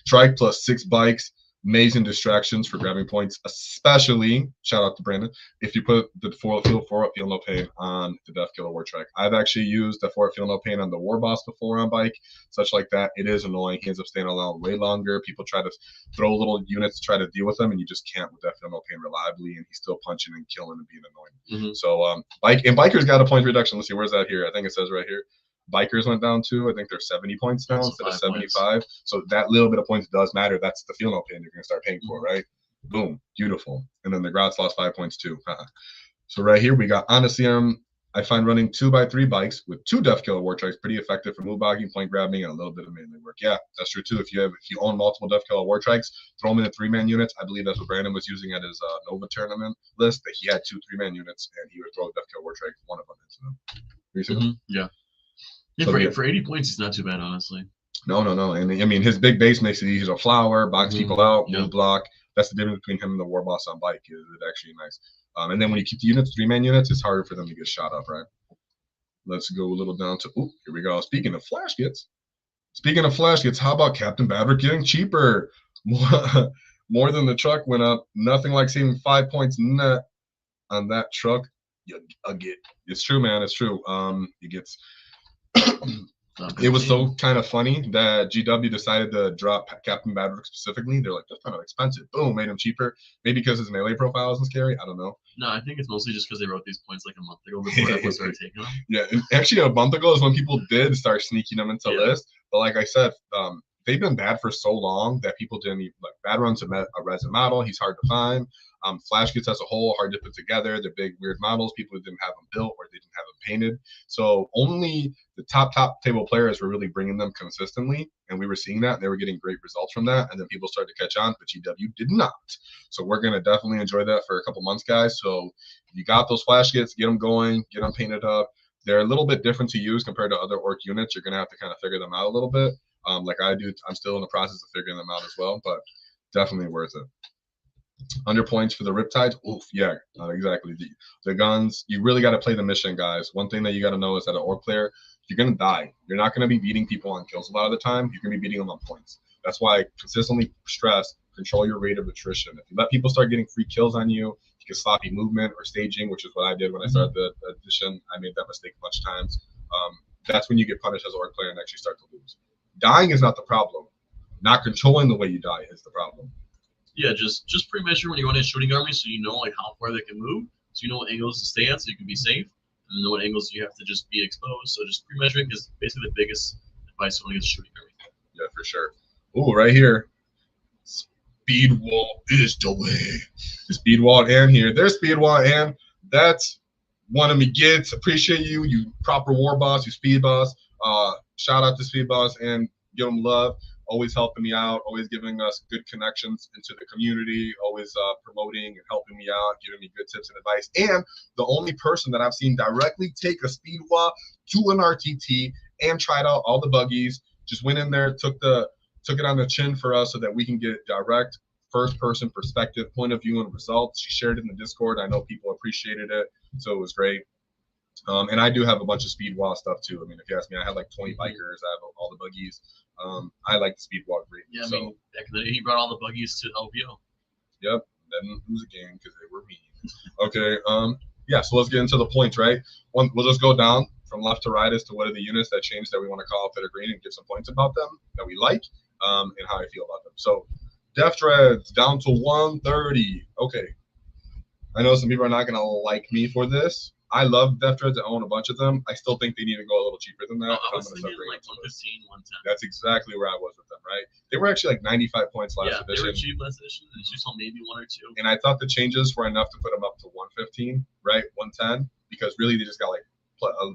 Trike plus 6 bikes. Amazing distractions for grabbing points, especially, shout out to Brandon, if you put the feel no pain on the Death Killer War Track. I've actually used the feel no pain on the War Boss before on bike, such like that. It is annoying. He ends up staying around way longer. People try to throw little units to try to deal with him, and you just can't with Death Feel No Pain reliably, and he's still punching and killing and being annoying. So bikers got a point reduction. Let's see, where's that here? I think it says right here. Bikers went down to, I think they're 70 points now instead of 75. So that little bit of points does matter. That's the feel no pain you're going to start paying for, right? Boom, beautiful. And then the Grots lost 5 points too. So right here we got, honestly, I find running 2x3 bikes with 2 Death Killer War Tracks pretty effective for move bogging, point grabbing, and a little bit of melee work. Yeah, that's true too. If you own multiple Death Killer War Tracks, throw them into 3-man units. I believe that's what Brandon was using at his Nova tournament list. That he had 2 3-man units, and he would throw Death Killer War Track, one of them into them. Yeah. Yeah, so for 80 points, it's not too bad, honestly. No. And I mean, his big base makes it easy to flower, box people out, move block. That's the difference between him and the War Boss on bike. It's actually nice. And then when you keep the units, 3-man units, it's harder for them to get shot up, right? Let's go a little down to, here we go. Speaking of flash kits, how about Captain Badrick getting cheaper? More than the truck went up. Nothing like saving 5 points net on that truck. You get. It's true, man. It's true. It gets. It was so kind of funny that GW decided to drop Captain Badrick specifically. They're like, that's kind of expensive. Boom, made him cheaper. Maybe because his melee profile isn't scary. I don't know. No, I think it's mostly just because they wrote these points like a month ago before everyone started taking them. Yeah, and actually a month ago is when people did start sneaking them into lists. But like I said, they've been bad for so long that people didn't even like bad runs a resin model. He's hard to find. Flash kits as a whole hard to put together. They're big weird models. People who didn't have them built or they didn't have them painted. So only the top table players were really bringing them consistently, and we were seeing that. And they were getting great results from that, and then people started to catch on, but GW did not. So we're gonna definitely enjoy that for a couple months, guys. So if you got those flash kits, get them going, get them painted up. They're a little bit different to use compared to other Ork units. You're gonna have to kind of figure them out a little bit. Like I do, I'm still in the process of figuring them out as well, but definitely worth it. Under points for the Riptides. Oof, yeah, exactly. The guns, you really got to play the mission, guys. One thing that you got to know is that an Ork player, you're going to die. You're not going to be beating people on kills a lot of the time. You're going to be beating them on points. That's why I consistently stress, control your rate of attrition. If you let people start getting free kills on you, you get sloppy movement or staging, which is what I did when I started the edition. I made that mistake a bunch of times. That's when you get punished as an Ork player and actually start to lose. Dying is not the problem. Not controlling the way you die is the problem. Yeah, just pre-measure when you run a shooting army, so you know like how far they can move, so you know what angles to stay at, so you can be safe, and know what angles you have to just be exposed. So just pre-measuring is basically the biggest advice when it gets a shooting army. Yeah, for sure. Ooh, right here. Speed wall is the way. The speed wall and here. There's speed wall and that's one of me gets. Appreciate you, you proper war boss, you speed boss. Shout out to speed boss and give him love. Always helping me out, always giving us good connections into the community, always promoting and helping me out, giving me good tips and advice. And the only person that I've seen directly take a speed walk to an RTT and tried out all the buggies, just went in there, took it on the chin for us so that we can get direct first-person perspective, point of view, and results. She shared it in the Discord. I know people appreciated it, so it was great. And I do have a bunch of speed wall stuff too. I mean, if you ask me, I have like 20 bikers. I have all the buggies. I like the speed walk great. Yeah, I mean, back in the day, he brought all the buggies to LVO. Yep, then lose a game because they were mean. Okay, yeah, so let's get into the points, right? We'll just go down from left to right as to what are the units that changed that we want to call up that are green and give some points about them that we like and how I feel about them. So Death Dreads down to 130. Okay, I know some people are not going to like me for this. I love Death Dreads. I own a bunch of them. I still think they need to go a little cheaper than that. I was thinking like 115, 110. That's exactly where I was with them, right? They were actually like 95 points last edition. They were cheap last edition. It's just on maybe 1 or 2. And I thought the changes were enough to put them up to 115, right? 110, because really they just got like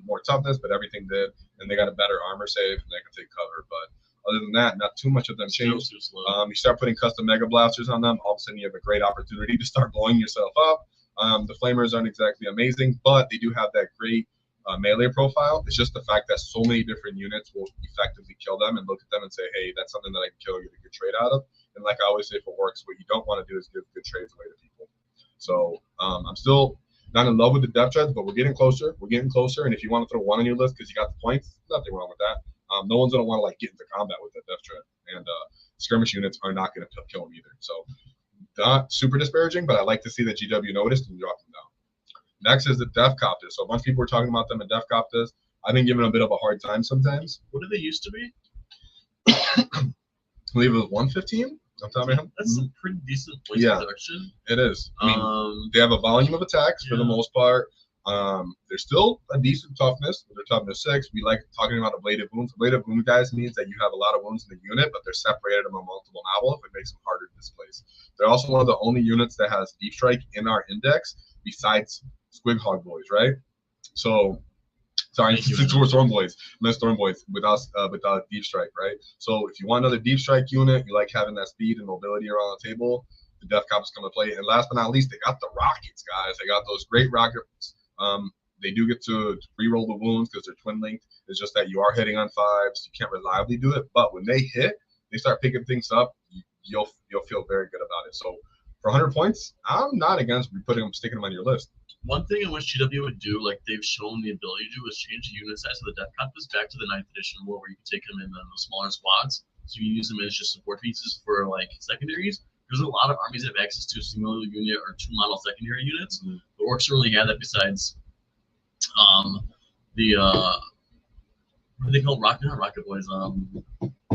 more toughness, but everything did. And they got a better armor save and they can take cover. But other than that, not too much of them changed. Too slow. You start putting custom mega blasters on them, all of a sudden you have a great opportunity to start blowing yourself up. The flamers aren't exactly amazing, but they do have that great melee profile. It's just the fact that so many different units will effectively kill them and look at them and say, hey, that's something that I can kill and get a good trade out of. And like I always say for Orks, what you don't want to do is give good trades away to people. So I'm still not in love with the Death Dreads, but we're getting closer. We're getting closer. And if you want to throw one on your list because you got the points, nothing wrong with that. No one's gonna want to like get into combat with that death trap, and skirmish units are not gonna kill them either. So not super disparaging, but I like to see that GW noticed and dropped them down. Next is the Def Copters. So a bunch of people were talking about them in Def Copters. I've been giving them a bit of a hard time sometimes. What did they used to be? I believe it was 115. That's some pretty decent points production. It is. I mean, they have a volume of attacks for the most part. They're still a decent toughness. They're toughness 6. We like talking about ablative wounds. Ablative wound, guys, means that you have a lot of wounds in the unit, but they're separated among multiple novels. It makes them harder to displace. They're also one of the only units that has deep strike in our index, besides Squig Hog Boys, right? So. Sorry, Storm Boys. I meant Storm Boys without Deep Strike, right? So if you want another Deep Strike unit, you like having that speed and mobility around the table, the Death Cops come to play. And last but not least, they got the rockets, guys. They got those great rockets. They do get to re-roll the wounds because they're twin linked. It's just that you are hitting on 5s. You can't reliably do it. But when they hit, they start picking things up. You'll feel very good about it. So for 100 points, I'm not against sticking them on your list. One thing in which GW would do, like they've shown the ability to do, is change the unit size of the Death Compass back to the 9th edition rule, where you can take them in the smaller squads. So you use them as just support pieces for like secondaries. There's a lot of armies that have access to a single unit or 2 model secondary units. The Orks don't really have that besides the what are they called? Not Rocket Boys.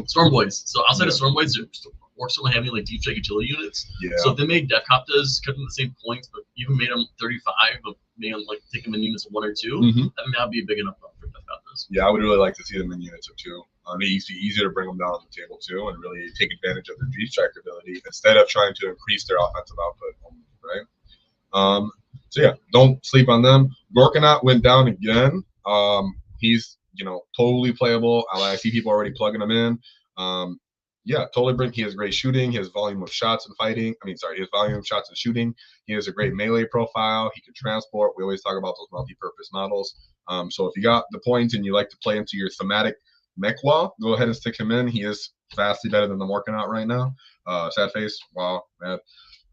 Storm Boys. So outside of Storm Boys, Orks don't have any like deep strike utility units. Yeah. So if they made Death Copters, cut them the same points, but even made them 35, but made them like take them in units of 1 or 2, that may not be a big enough for Death Copters. Yeah, I would really like to see them in units of 2. It's easier to bring them down on the table too, and really take advantage of their deep strike ability instead of trying to increase their offensive output, right? So yeah, don't sleep on them. Gorkanaut went down again. He's totally playable. I see people already plugging him in. Yeah, totally. He has great shooting. He has volume of shots and fighting. He has volume of shots and shooting. He has a great melee profile. He can transport. We always talk about those multi-purpose models. So if you got the points and you like to play into your thematic mech wall, go ahead and stick him in. He is vastly better than the Morkanaut right now. Sad face. Wow, man.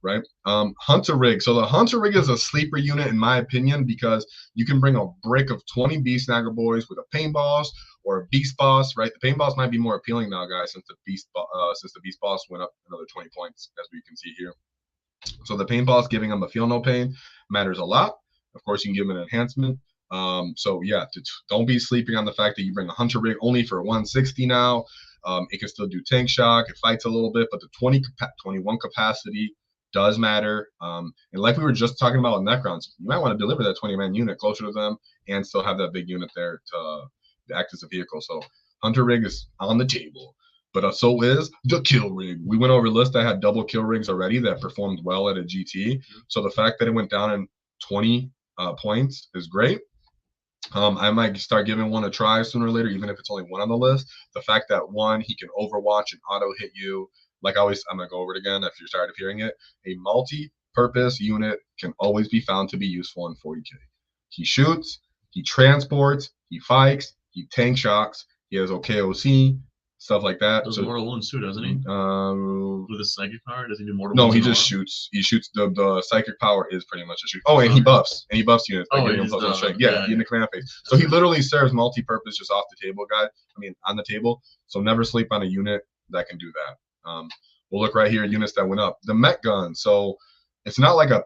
Right? Hunter Rig. So the Hunter Rig is a sleeper unit in my opinion because you can bring a brick of 20 Beast Snagger Boys with a Pain Boss or a Beast Boss, right? The Pain Boss might be more appealing now, guys, since the Beast Boss went up another 20 points, as we can see here. So the Pain Boss giving him a Feel No Pain matters a lot. Of course, you can give him an enhancement. So yeah, don't be sleeping on the fact that you bring a Hunter Rig only for 160 now. It can still do tank shock. It fights a little bit, but the 21 capacity does matter. And like we were just talking about with Necrons, you might want to deliver that 20-man unit closer to them and still have that big unit there to act as a vehicle. So Hunter Rig is on the table, but so is the Kill Rig. We went over a list that had double Kill Rigs already that performed well at a GT. So the fact that it went down in 20 points is great. I might start giving one a try sooner or later, even if it's only one on the list. The fact that one, he can overwatch and auto hit you. Like always, I'm going to go over it again if you're tired of hearing it. A multi-purpose unit can always be found to be useful in 40K. He shoots, he transports, he fights, he tank shocks, he has OKOC, stuff like that. Does mortal wounds too, doesn't he? With his psychic power, does he do mortal wounds? No, he just shoots. He shoots. The psychic power is pretty much a shoot. Oh, and he buffs. And he buffs units by giving him plus 1 strength. Yeah, in the command phase. So he literally serves multi-purpose just off the table, guys. On the table. So never sleep on a unit that can do that. We'll look right here at units that went up. The Mech Gun. So it's not like a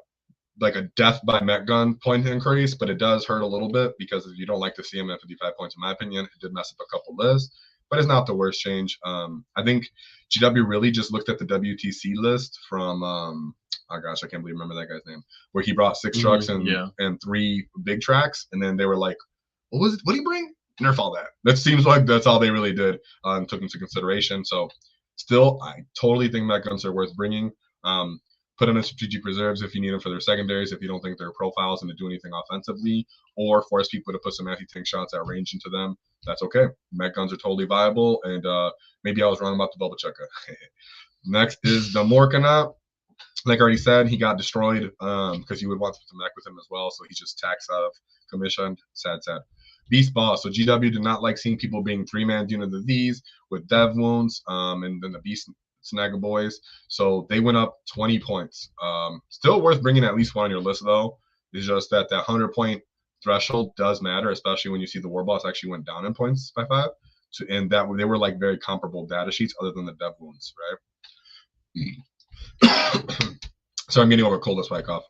death by Mech Gun point increase, but it does hurt a little bit because if you don't like to see him at 55 points, in my opinion, it did mess up a couple lists, but it's not the worst change. I think GW really just looked at the WTC list from, oh gosh, I can't believe remember that guy's name, where he brought 6 trucks and 3 big tracks, and then they were like, what do you bring? Nerf all that. That seems like that's all they really did and took into consideration. So still, I totally think Mech Guns are worth bringing. Put them in strategic reserves if you need them for their secondaries, if you don't think their profiles and to do anything offensively, or force people to put some anti-tank shots at range into them. That's okay. Mech Guns are totally viable, and maybe I was wrong about the Bubble Checker. Next is the Morkanaut. Like I already said, he got destroyed because you would want to mech with him as well, so he just tax out of commission. Sad. Beast Boss. So GW did not like seeing people being 3-man units of these with dev wounds, and then the Beast Snagger Boys. So they went up 20 points. Still worth bringing at least one on your list, though. It's just that 100-point threshold does matter, especially when you see the War Boss actually went down in points by 5. and that they were like very comparable data sheets other than the dev wounds, right? So I'm getting over a cold, that's why I cough.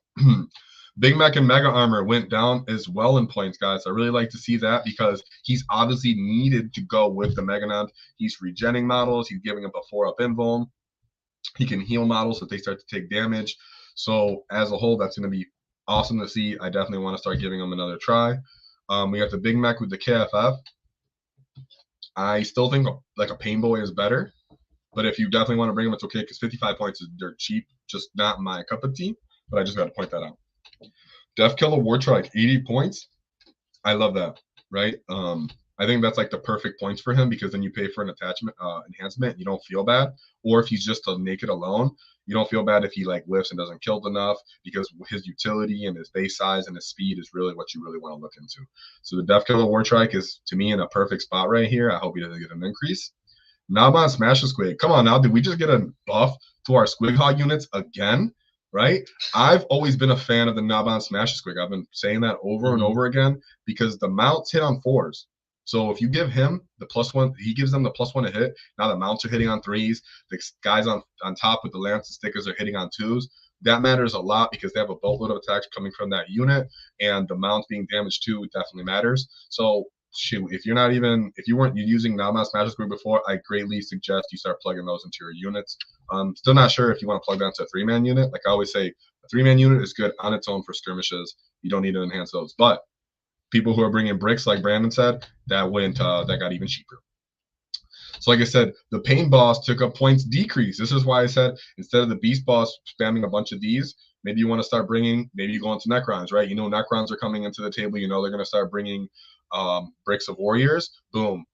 Big Mac and Mega Armor went down as well in points, guys. I really like to see that because he's obviously needed to go with the Meganons. He's regenning models. He's giving up a 4-up invuln. He can heal models if they start to take damage. So as a whole, that's going to be awesome to see. I definitely want to start giving him another try. We got the Big Mac with the KFF. I still think like a Pain Boy is better. But if you definitely want to bring him, it's okay because 55 points is dirt cheap. Just not my cup of tea. But I just got to point that out. Death Killer Wartrike, 80 points. I love that, right? I think that's like the perfect points for him because then you pay for an attachment enhancement. You don't feel bad. Or if he's just a naked alone, you don't feel bad if he like whiffs and doesn't kill enough because his utility and his base size and his speed is really what you really want to look into. So the Death Killer Wartrike is, to me, in a perfect spot right here. I hope he doesn't get an increase. Naban Smash the Squig. Come on now, did we just get a buff to our Squig Hog units again? Right? I've always been a fan of the Naban Smash the Squig. I've been saying that over and over again because the mounts hit on 4s. So if you give him the +1, he gives them the +1 to hit. Now the mounts are hitting on 3s. The guys on top with the lance and stickers are hitting on 2s. That matters a lot because they have a boatload of attacks coming from that unit, and the mounts being damaged too definitely matters. So shoot, if you weren't using Naban Smash the Squig before, I greatly suggest you start plugging those into your units. Still not sure if you want to plug that into a 3-man unit. Like I always say, a 3-man unit is good on its own for skirmishes. You don't need to enhance those. But people who are bringing bricks, like Brandon said, that got even cheaper. So like I said, the Pain Boss took a points decrease. This is why I said instead of the Beast Boss spamming a bunch of these, maybe you want to start bringing, maybe you go into Necrons, right? You know Necrons are coming into the table. You know they're going to start bringing bricks of warriors. Boom.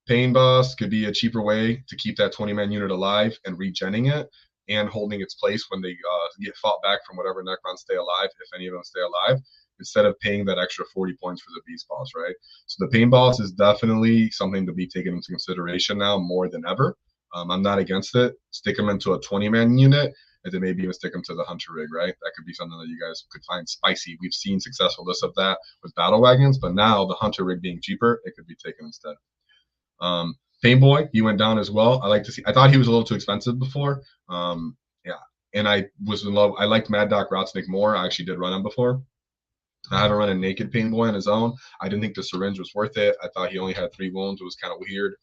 Pain Boss could be a cheaper way to keep that 20-man unit alive and regenning it and holding its place when they get fought back from whatever Necrons stay alive, if any of them stay alive, instead of paying that extra 40 points for the Beast Boss, right? So the Pain Boss is definitely something to be taken into consideration now more than ever. I'm not against it. Stick them into a 20-man unit, and then maybe even stick them to the Hunter Rig, right? That could be something that you guys could find spicy. We've seen successful lists of that with battle wagons, but now the Hunter Rig being cheaper, it could be taken instead. Pain Boy, he went down as well. I like to see. I thought he was a little too expensive before. Yeah, and I was in love. I liked Mad Doc Rotsnick more. I actually did run him before. I haven't run a naked Pain Boy on his own. I didn't think the syringe was worth it. I thought he only had 3 wounds. It was kind of weird.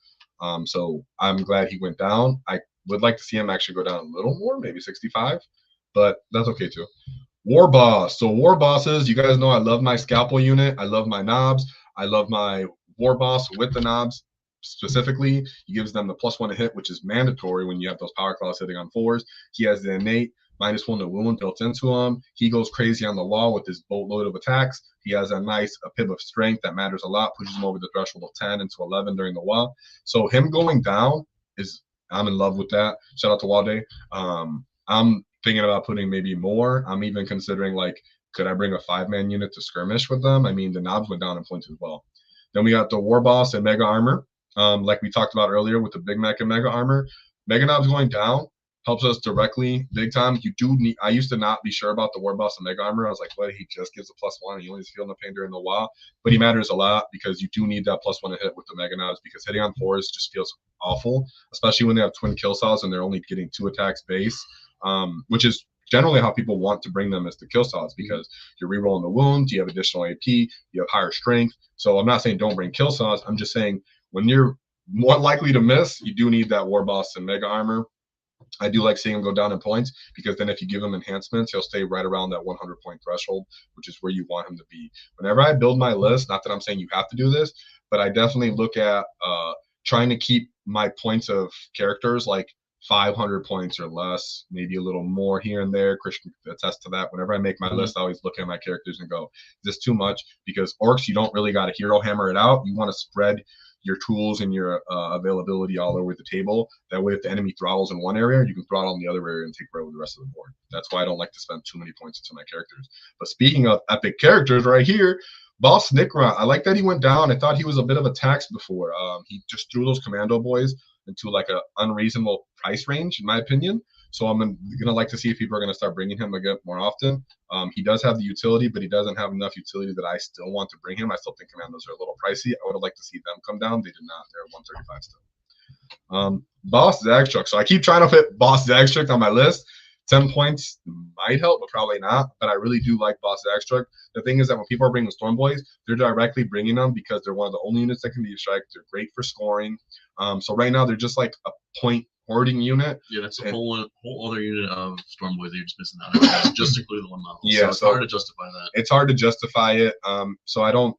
So I'm glad he went down. I would like to see him actually go down a little more, maybe 65, but that's okay too. War Boss. So War Bosses, you guys know I love my Scalpel unit. I love my knobs. I love my War Boss with the knobs. Specifically, he gives them the +1 to hit, which is mandatory when you have those power claws hitting on 4s. He has the innate -1 to wound built into him. He goes crazy on the wall with his boatload of attacks. He has a pip of strength that matters a lot, pushes him over the threshold of 10 into 11 during the wall. So him going down I'm in love with that. Shout out to WAAGGHH. I'm thinking about putting maybe more. I'm even considering could I bring a 5-man unit to skirmish with them? I mean, the knobs went down in points as well. Then we got the War Boss and Mega Armor. Like we talked about earlier with the Big Mac and Mega Armor. Mega Knobs going down helps us directly big time. You do need. I used to not be sure about the War Boss and Mega Armor. I was like, what? He just gives a +1. He only is feeling the pain during the wall, but he matters a lot because you do need that +1 to hit with the Mega Knobs because hitting on 4s just feels awful, especially when they have twin kill saws and they're only getting 2 attacks base, which is generally how people want to bring them as the kill saws because you're rerolling the wounds, you have additional AP, you have higher strength. So I'm not saying don't bring kill saws. I'm just saying when you're more likely to miss, you do need that War Boss and Mega Armor. I do like seeing him go down in points because then if you give him enhancements, he'll stay right around that 100-point threshold, which is where you want him to be. Whenever I build my list, not that I'm saying you have to do this, but I definitely look at trying to keep my points of characters like 500 points or less, maybe a little more here and there. Christian can attest to that. Whenever I make my list, I always look at my characters and go, is this too much? Because Orks, you don't really got to hero hammer it out. You want to spread your tools and your availability all over the table. That way, if the enemy throttles in one area, you can throttle in the other area and take over the rest of the board. That's why I don't like to spend too many points into my characters. But speaking of epic characters right here, Boss Nikra, I like that he went down. I thought he was a bit of a tax before. He just threw those commando boys into like an unreasonable price range, in my opinion. So I'm gonna like to see if people are gonna start bringing him again more often. He does have the utility, but he doesn't have enough utility that I still want to bring him. I still think commandos are a little pricey. I would have liked to see them come down. They did not. They're 135 still. Boss Zagstruck. So I keep trying to fit Boss Zagstruck on my list. 10 points might help, but probably not. But I really do like Boss Zagstruck. The thing is that when people are bringing Storm Boys, they're directly bringing them because they're one of the only units that can be strike. They're great for scoring. So right now they're just like a point hoarding unit. Yeah, that's a whole other unit of Storm Boys that you're just missing out on. Just include the one model. Yeah, so it's hard to justify that. It's hard to justify it. So I don't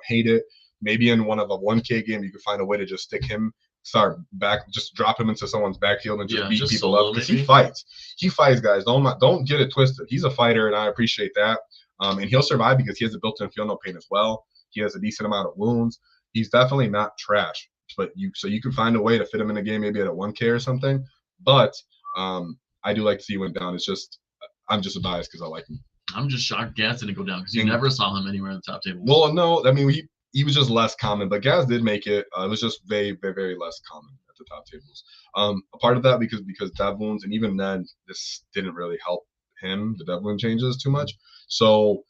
hate it. Maybe in one of a 1K game you could find a way to just stick him, start back, just drop him into someone's backfield and just beat people up because he fights. He fights, guys. Don't get it twisted. He's a fighter, and I appreciate that. And he'll survive because he has a built-in feel no pain as well. He has a decent amount of wounds. He's definitely not trash. But you can find a way to fit him in a game, maybe at a 1K or something. But I do like to see he went down. It's just I'm just biased because I like him. I'm just shocked Gaz didn't go down because you never saw him anywhere in the top table. Well, no, I mean he was just less common, but Gaz did make it. It was just very, very, very less common at the top tables. A part of that because dev wounds, and even then this didn't really help him. The dev wound changes too much, so.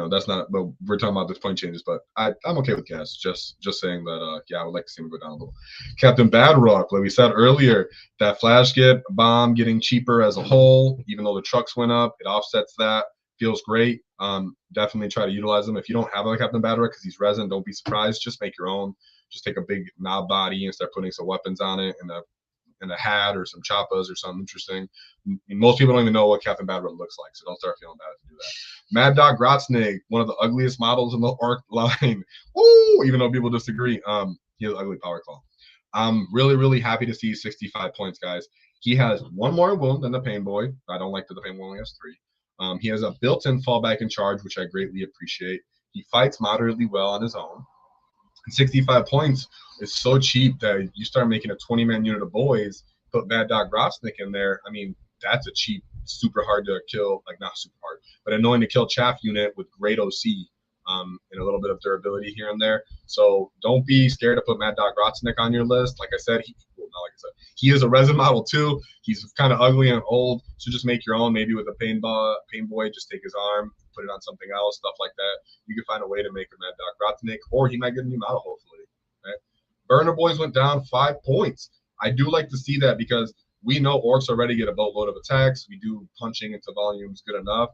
That's not. But we're talking about this point changes. But I'm okay with Gaz. Just saying that. Yeah, I would like to see him go down a little. Captain Badrock, like we said earlier, that flash bomb getting cheaper as a whole. Even though the trucks went up, it offsets that. Feels great. Definitely try to utilize them. If you don't have a Captain Badrock because he's resin, don't be surprised. Just make your own. Just take a big knob body and start putting some weapons on it and a hat or some choppas or something interesting. Most people don't even know what Captain Badrock looks like, so don't start feeling bad to do that. Mad Dog Grotznig, one of the ugliest models in the Ork line. Woo! Even though people disagree, he has ugly power claw. I'm really, really happy to see 65 points, guys. He has one more wound than the Pain Boy. I don't like that the Pain Boy only has 3. He has a built-in fallback and charge, which I greatly appreciate. He fights moderately well on his own. And 65 points is so cheap that you start making a 20-man unit of boys, put Mad Dog Grotznig in there. I mean, that's a cheap, super hard to kill, like not super hard, but annoying to kill chaff unit with great OC and a little bit of durability here and there. So don't be scared to put Mad Dog Grotznig on your list. Like I said, he is a resin model too. He's kind of ugly and old, so just make your own. Maybe with a pain boy, just take his arm, put it on something else, stuff like that. You can find a way to make a Mad Dog Grotznig, or he might get a new model hopefully. Okay? Burner Boys went down 5 points. I do like to see that because we know Orks already get a boatload of attacks. We do punching into volumes good enough.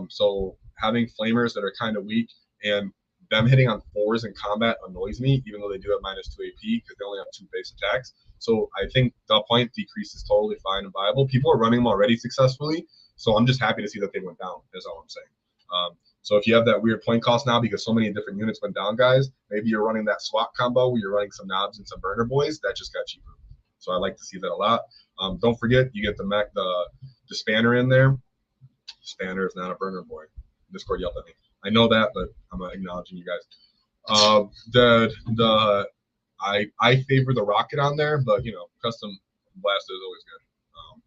So having flamers that are kind of weak and them hitting on 4s in combat annoys me, even though they do have -2 AP because they only have 2 base attacks. So I think the point decrease is totally fine and viable. People are running them already successfully, so I'm just happy to see that they went down. That's all I'm saying. So if you have that weird point cost now because so many different units went down, guys, maybe you're running that SWAT combo where you're running some knobs and some burner boys. That just got cheaper. So I like to see that a lot. Don't forget, you get the spanner in there. Spanner is not a burner boy. Discord yelled at me. I know that, but I'm acknowledging you guys. I favor the rocket on there, but custom blaster is always good.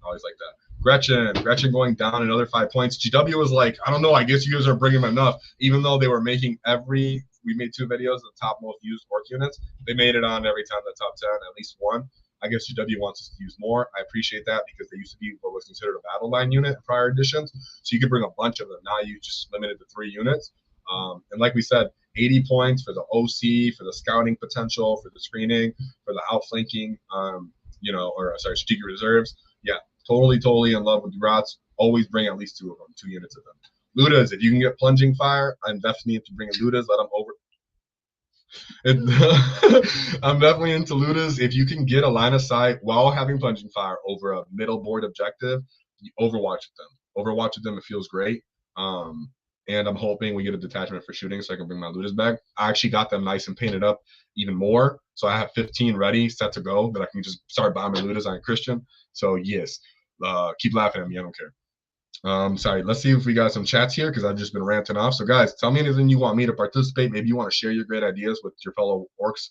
Always like that. Gretchen going down another 5 points. GW was like, I don't know. I guess you guys are bringing them enough, even though they were making we made 2 videos of the top most used Ork units. They made it on every time the top 10, at least one. I guess GW wants us to use more. I appreciate that because they used to be what was considered a battle line unit in prior editions. So you could bring a bunch of them. Now you just limited to 3 units. And like we said, 80 points for the OC, for the scouting potential, for the screening, for the outflanking, strategic reserves. Yeah, totally in love with Grotz. Always bring at least 2 of them, 2 units of them. Ludas, if you can get plunging fire, I'm definitely into bringing Ludas. Let them over. I'm definitely into Ludas. If you can get a line of sight while having plunging fire over a middle board objective, you Overwatch with them. Overwatch with them, it feels great. And I'm hoping we get a detachment for shooting so I can bring my Ludas back. I actually got them nice and painted up even more. So I have 15 ready, set to go, that I can just start bombing Ludas on Christian. So yes, keep laughing at me. I don't care. Sorry, let's see if we got some chats here because I've just been ranting off. So guys, tell me anything you want me to participate. Maybe you want to share your great ideas with your fellow Orks.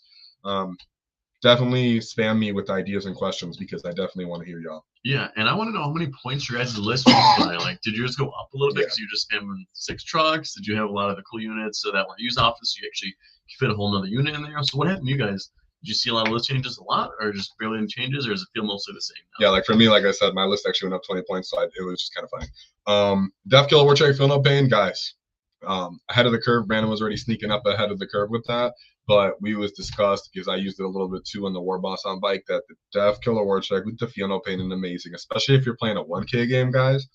Definitely spam me with ideas and questions because I definitely want to hear y'all. Yeah, and I want to know how many points your guys' list was by. Like, did yours go up a little bit because you just spamming 6 trucks? Did you have a lot of the cool units that weren't used often so you actually fit a whole nother unit in there? So what happened to you guys? Did you see a lot of list changes a lot, or just barely any changes, or does it feel mostly the same now? Yeah, like for me, like I said, my list actually went up 20 points, so it was just kind of funny. Def Killer War Check, Feel No Pain, guys. Ahead of the curve. Brandon was already sneaking up ahead of the curve with that, but we was discussed because I used it a little bit too in the War Boss on bike that the Def Killer War Check with the Feel No Pain is amazing, especially if you're playing a 1K game, guys.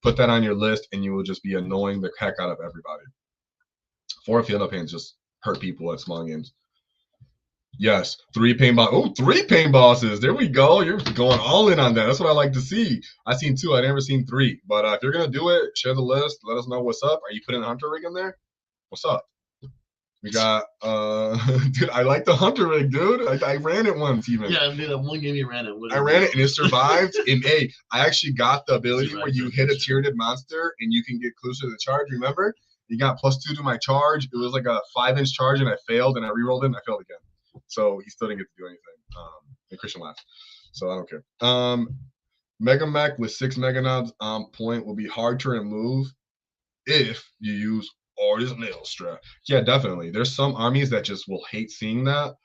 Put that on your list, and you will just be annoying the heck out of everybody. 4 Feel No Pains just hurt people at small games. Yes, 3 paintball. Oh, 3 paint bosses. There we go. You're going all in on that. That's what I like to see. I seen 2. I never seen 3. But if you're gonna do it, share the list. Let us know what's up. Are you putting the hunter rig in there? What's up? We got dude. I like the hunter rig, dude. I ran it once even. Yeah, I mean that one game you ran it. I ran it and it survived. And I actually got the ability where you hit a tiered monster and you can get closer to the charge. Remember? You got +2 to my charge. It was like a 5-inch charge and I failed and I re-rolled it and I failed again. So he still didn't get to do anything. And Christian laughed. So I don't care. Mega Mech with 6 Mega Knobs on point will be hard to remove if you use Orks nail strat. Yeah, definitely. There's some armies that just will hate seeing that.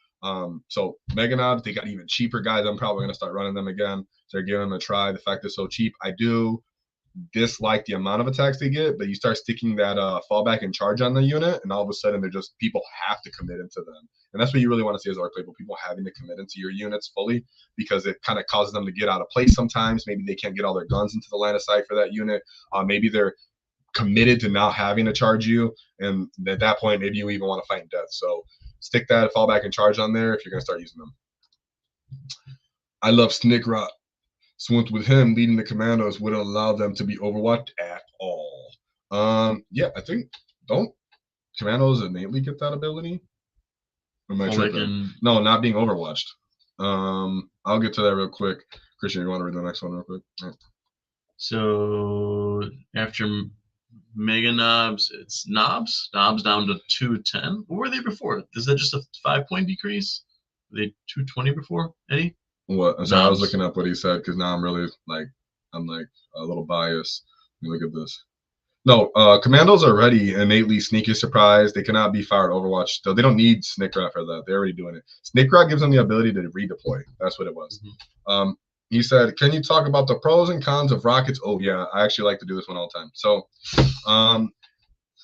So Mega Knobs, they got even cheaper guys. I'm probably gonna start running them again. So giving them a try. The fact they're so cheap, I do dislike the amount of attacks they get, but you start sticking that fallback and charge on the unit, and all of a sudden they're just people have to commit into them, and that's what you really want to see as Ork playable. People having to commit into your units fully because it kind of causes them to get out of place sometimes. Maybe they can't get all their guns into the line of sight for that unit. Maybe they're committed to not having to charge you, and at that point maybe you even want to fight in death. So stick that fallback and charge on there if you're going to start using them. I love Snickrot. Swint with him leading the commandos wouldn't allow them to be overwatched at all. Yeah, I think don't commandos innately get that ability? Or am I tripping? No, not being overwatched. I'll get to that real quick. Christian, you want to read the next one real quick? Right. So after Mega Knobs, it's Knobs down to 210. What were they before? Is that just a 5-point decrease? Were they 220 before? Eddie? What? So I was looking up what he said because now I'm really I'm a little biased. Let me look at this. No, commandos are already innately sneaky surprise. They cannot be fired Overwatch still. They don't need Snickrot for that. They're already doing it. Snickrot gives them the ability to redeploy. That's what it was. Mm-hmm. He said, can you talk about the pros and cons of rockets? Oh, yeah. I actually like to do this one all the time. So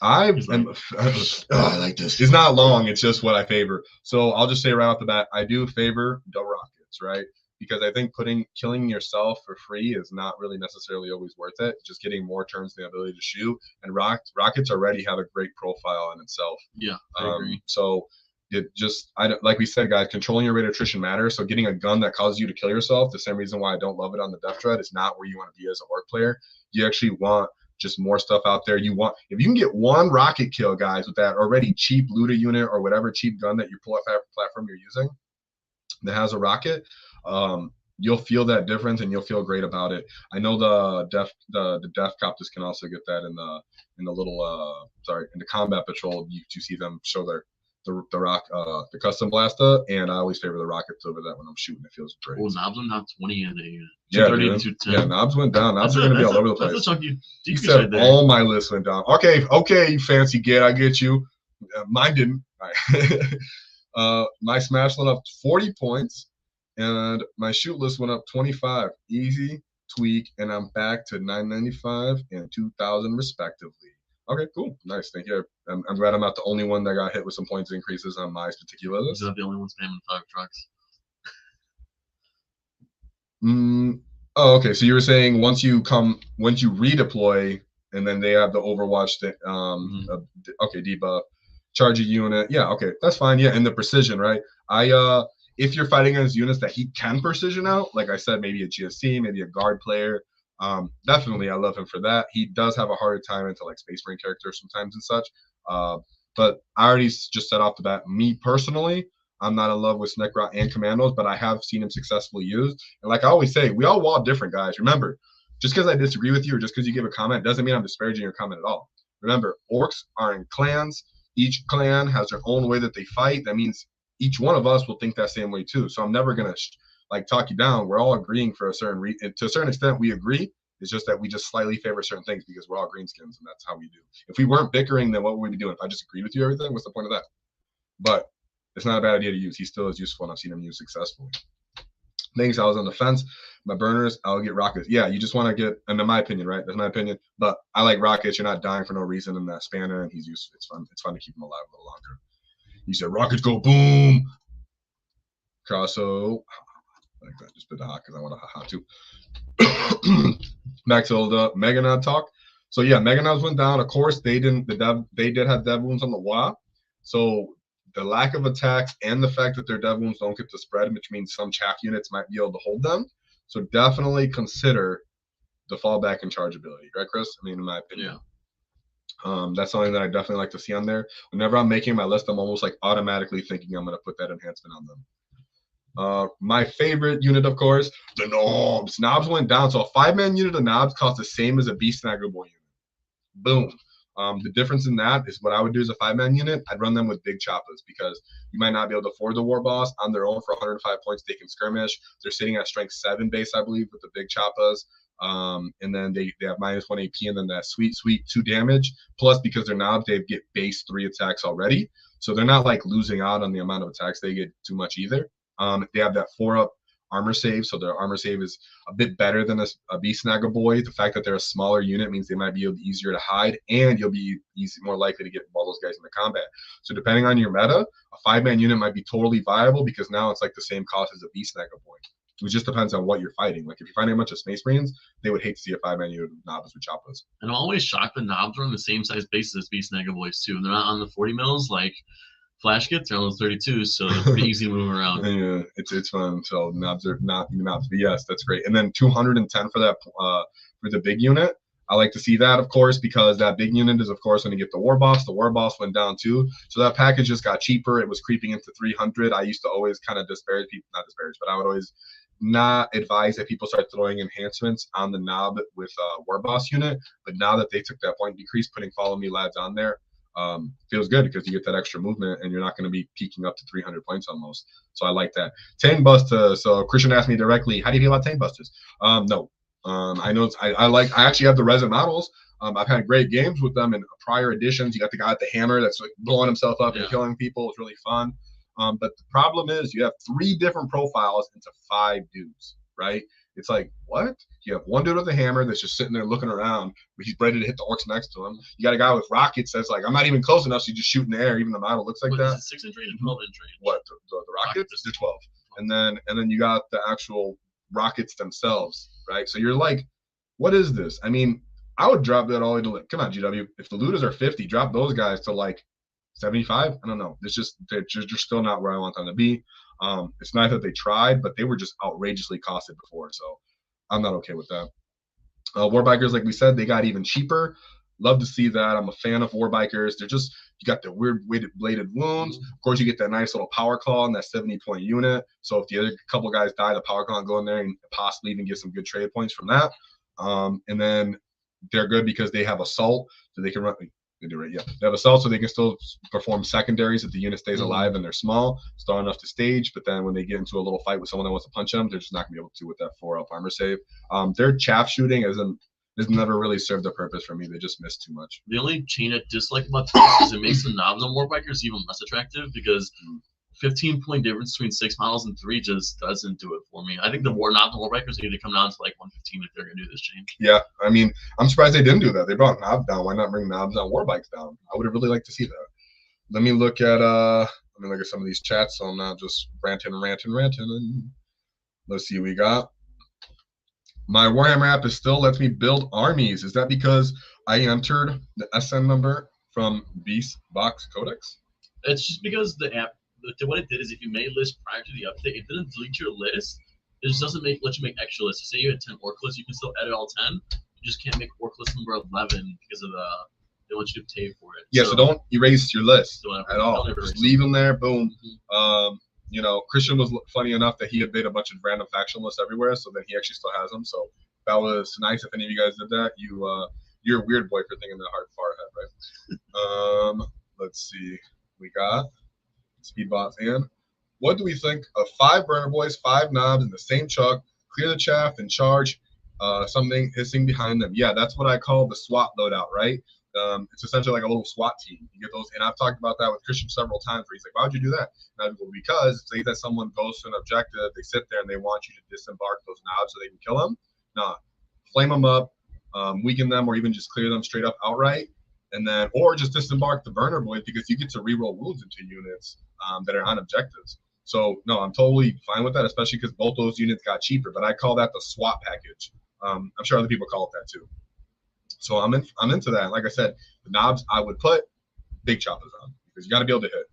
I like this. It's not long. It's just what I favor. So I'll just say right off the bat, I do favor the rockets, right? Because I think killing yourself for free is not really necessarily always worth it. Just getting more turns, the ability to shoot, and rockets already have a great profile in itself. Yeah, I agree. So like we said, guys, controlling your rate of attrition matters. So getting a gun that causes you to kill yourself, the same reason why I don't love it on the Death Dread, is not where you want to be as an Ork player. You actually want just more stuff out there. If you can get one rocket kill, guys, with that already cheap looter unit or whatever cheap gun that you pull off that platform you're using that has a rocket, you'll feel that difference and you'll feel great about it. I know the Death Copters can also get that in the little in the combat patrol. You see them show the custom blaster, and I always favor the rockets over that when I'm shooting. It feels great. Well, Knobs went down 20 and a 230 to 210. Yeah, Knobs went down. Knobs are going to be all over the place. That's a chunky you said right all my lists went down. Okay, you fancy git. I get you. Mine didn't. All right. My smash went up 40 points, and my shoot list went up 25. Easy tweak, and I'm back to 995 and 2,000 respectively. Okay, cool. Nice. Thank you. I'm glad I'm not the only one that got hit with some points increases on my particular list. Is that the only one spamming 5 trucks? Oh, okay. So you were saying once you redeploy, and then they have the Overwatch thing. Okay, debuff, charge a unit. Yeah, okay, that's fine. Yeah, and the precision, right? If you're fighting against units that he can precision out, like I said, maybe a GSC, maybe a guard player. Definitely, I love him for that. He does have a harder time into like Space Marine characters sometimes and such. But I already just said off the bat, me personally, I'm not in love with Snickrot and Commandos, but I have seen him successfully used. And like I always say, we all WAAGGH different, guys. Remember, just because I disagree with you or just because you give a comment doesn't mean I'm disparaging your comment at all. Remember, Orks are in clans. Each clan has their own way that they fight. That means each one of us will think that same way too. So I'm never gonna talk you down. We're all agreeing for a certain to a certain extent. We agree. It's just that we just slightly favor certain things because we're all greenskins, and that's how we do. If we weren't bickering, then what would we be doing? If I just agreed with you everything, what's the point of that? But it's not a bad idea to use. He still is useful, and I've seen him used successfully. Things I was on the fence. My burners, I'll get rockets. Yeah, you just want to get, and in my opinion, right? That's my opinion. But I like rockets. You're not dying for no reason in that spanner, and he's useful. It's fun. It's fun to keep him alive a little longer. You said rockets go boom. Crosso. Like that. Just put the hot because I want a hot too. Back to the Mega Nod talk. So yeah, Mega Nods went down. Of course, they did have dev wounds on the WAAGGH. So the lack of attacks and the fact that their dev wounds don't get to spread, which means some chaff units might be able to hold them. So definitely consider the fallback and charge ability, right, Chris? I mean, in my opinion. Yeah. That's something that I definitely like to see on there. Whenever I'm making my list, I'm almost like automatically thinking I'm going to put that enhancement on them. My favorite unit, of course, the Knobs. Knobs went down. So a 5-man unit of Knobs costs the same as a Beast Snagger Boy unit. Boom. The difference in that is what I would do as a 5-man unit. I'd run them with big choppas because you might not be able to afford the war boss on their own for 105 points. They can skirmish. They're sitting at strength 7 base, I believe, with the big choppas. And then they have -1 AP and then that sweet 2 damage. Plus, because they're Knobs, they get base 3 attacks already. So they're not like losing out on the amount of attacks they get too much either. They have that 4-up armor save, so their armor save is a bit better than a Beast Snagger Boy. The fact that they're a smaller unit means they might be easier to hide, and you'll be more likely to get all those guys in the combat. So depending on your meta, a 5-man unit might be totally viable because now it's like the same cost as a Beast Snagger Boy. It just depends on what you're fighting. Like if you're fighting a bunch of Space Marines, they would hate to see a 5-man unit with Knobs with choppas. And I'm always shocked that Knobs are on the same size bases as Beast Snagger Boys too, and they're not on the 40 mils like Flash kits. Are on those 32, so they're pretty easy to move around. Yeah, it's fun. So Knobs are not Knobs, but yes, that's great. And then 210 for that for the big unit. I like to see that, of course, because that big unit is, of course, when you get the war boss. The war boss went down too, so that package just got cheaper. It was creeping into 300. I used to always kind of disparage people, not disparage, but I would always not advise that people start throwing enhancements on the knob with war boss unit. But now that they took that point decrease, putting follow me lads on there. Feels good because you get that extra movement and you're not going to be peaking up to 300 points almost. So I like that. Tank Buster. So Christian asked me directly, how do you feel about Tank Busters? No. I know I actually have the resin models. I've had great games with them in prior editions. You got the guy with the hammer that's like blowing himself up and killing people. It's really fun. But the problem is you have 3 different profiles into 5 dudes, right? It's like, what? You have one dude with a hammer that's just sitting there looking around, but he's ready to hit the orcs next to him. You got a guy with rockets that's like, I'm not even close enough, so you just shoot in the air. Even the model looks like that. Is it 6-inch range or 12-inch range? What, the rockets? They're 12. And then you got the actual rockets themselves, right? So you're like, what is this? I mean, I would drop that all the way to, come on, GW. If the looters are 50, drop those guys to like 75. I don't know. It's just they're still not where I want them to be. It's nice that they tried, but they were just outrageously costed before, so I'm not okay with that. Warbikers, like we said, they got even cheaper. Love to see that. I'm a fan of Warbikers. They're just, you got the weird weighted bladed wounds. Of course, you get that nice little power claw and that 70-point unit. So if the other couple guys die, the power claw can go in there and possibly even get some good trade points from that. And then they're good because they have assault, so they can run. They do, right? Yeah, they have assault, so they can still perform secondaries if the unit stays alive and they're small, strong enough to stage. But then when they get into a little fight with someone that wants to punch them, they're just not gonna be able to with that 4-up armor save. Their chaff shooting has never really served a purpose for me. They just miss too much. The only change I dislike about this is it makes the knobs on Warbikers even less attractive because 15-point difference between 6 models and 3 just doesn't do it for me. I think the knobs on Warbikers need to come down to like 115 if they're gonna do this change. Yeah, I mean, I'm surprised they didn't do that. They brought knobs down. Why not bring knobs on Warbikes down? I would have really liked to see that. Let me look at some of these chats so I'm not just ranting. And let's see what we got. My Warhammer app is still lets me build armies. Is that because I entered the SN number from Beast Box Codex? It's just because the app, what it did is if you made a list prior to the update, it didn't delete your list. It just doesn't let you make extra lists. So say you had 10 orc lists, you can still edit all 10. You just can't make orc list number 11 because of they want you to pay for it. Yeah, so don't erase your list at all. Just leave them there. Boom. You know, Christian was funny enough that he had made a bunch of random faction lists everywhere, so then he actually still has them. So that was nice. If any of you guys did that, you're a weird boy for thinking that hard far ahead, right? Let's see. We got Speedbots and what do we think of 5 burner boys, 5 knobs in the same chuck, clear the chaff and charge something hissing behind them? Yeah, that's what I call the SWAT loadout, right? It's essentially like a little SWAT team. You get those, and I've talked about that with Christian several times. Where he's like, "Why would you do that?" And I go, "Because say that someone goes to an objective, they sit there and they want you to disembark those knobs so they can kill them. Nah, flame them up, weaken them, or even just clear them straight up outright, and then or just disembark the burner boys because you get to reroll wounds into units that are on objectives." So no, I'm totally fine with that, especially because both those units got cheaper. But I call that the SWAT package. I'm sure other people call it that too. So I'm into that. Like I said, the knobs I would put big choppers on because you got to be able to hit.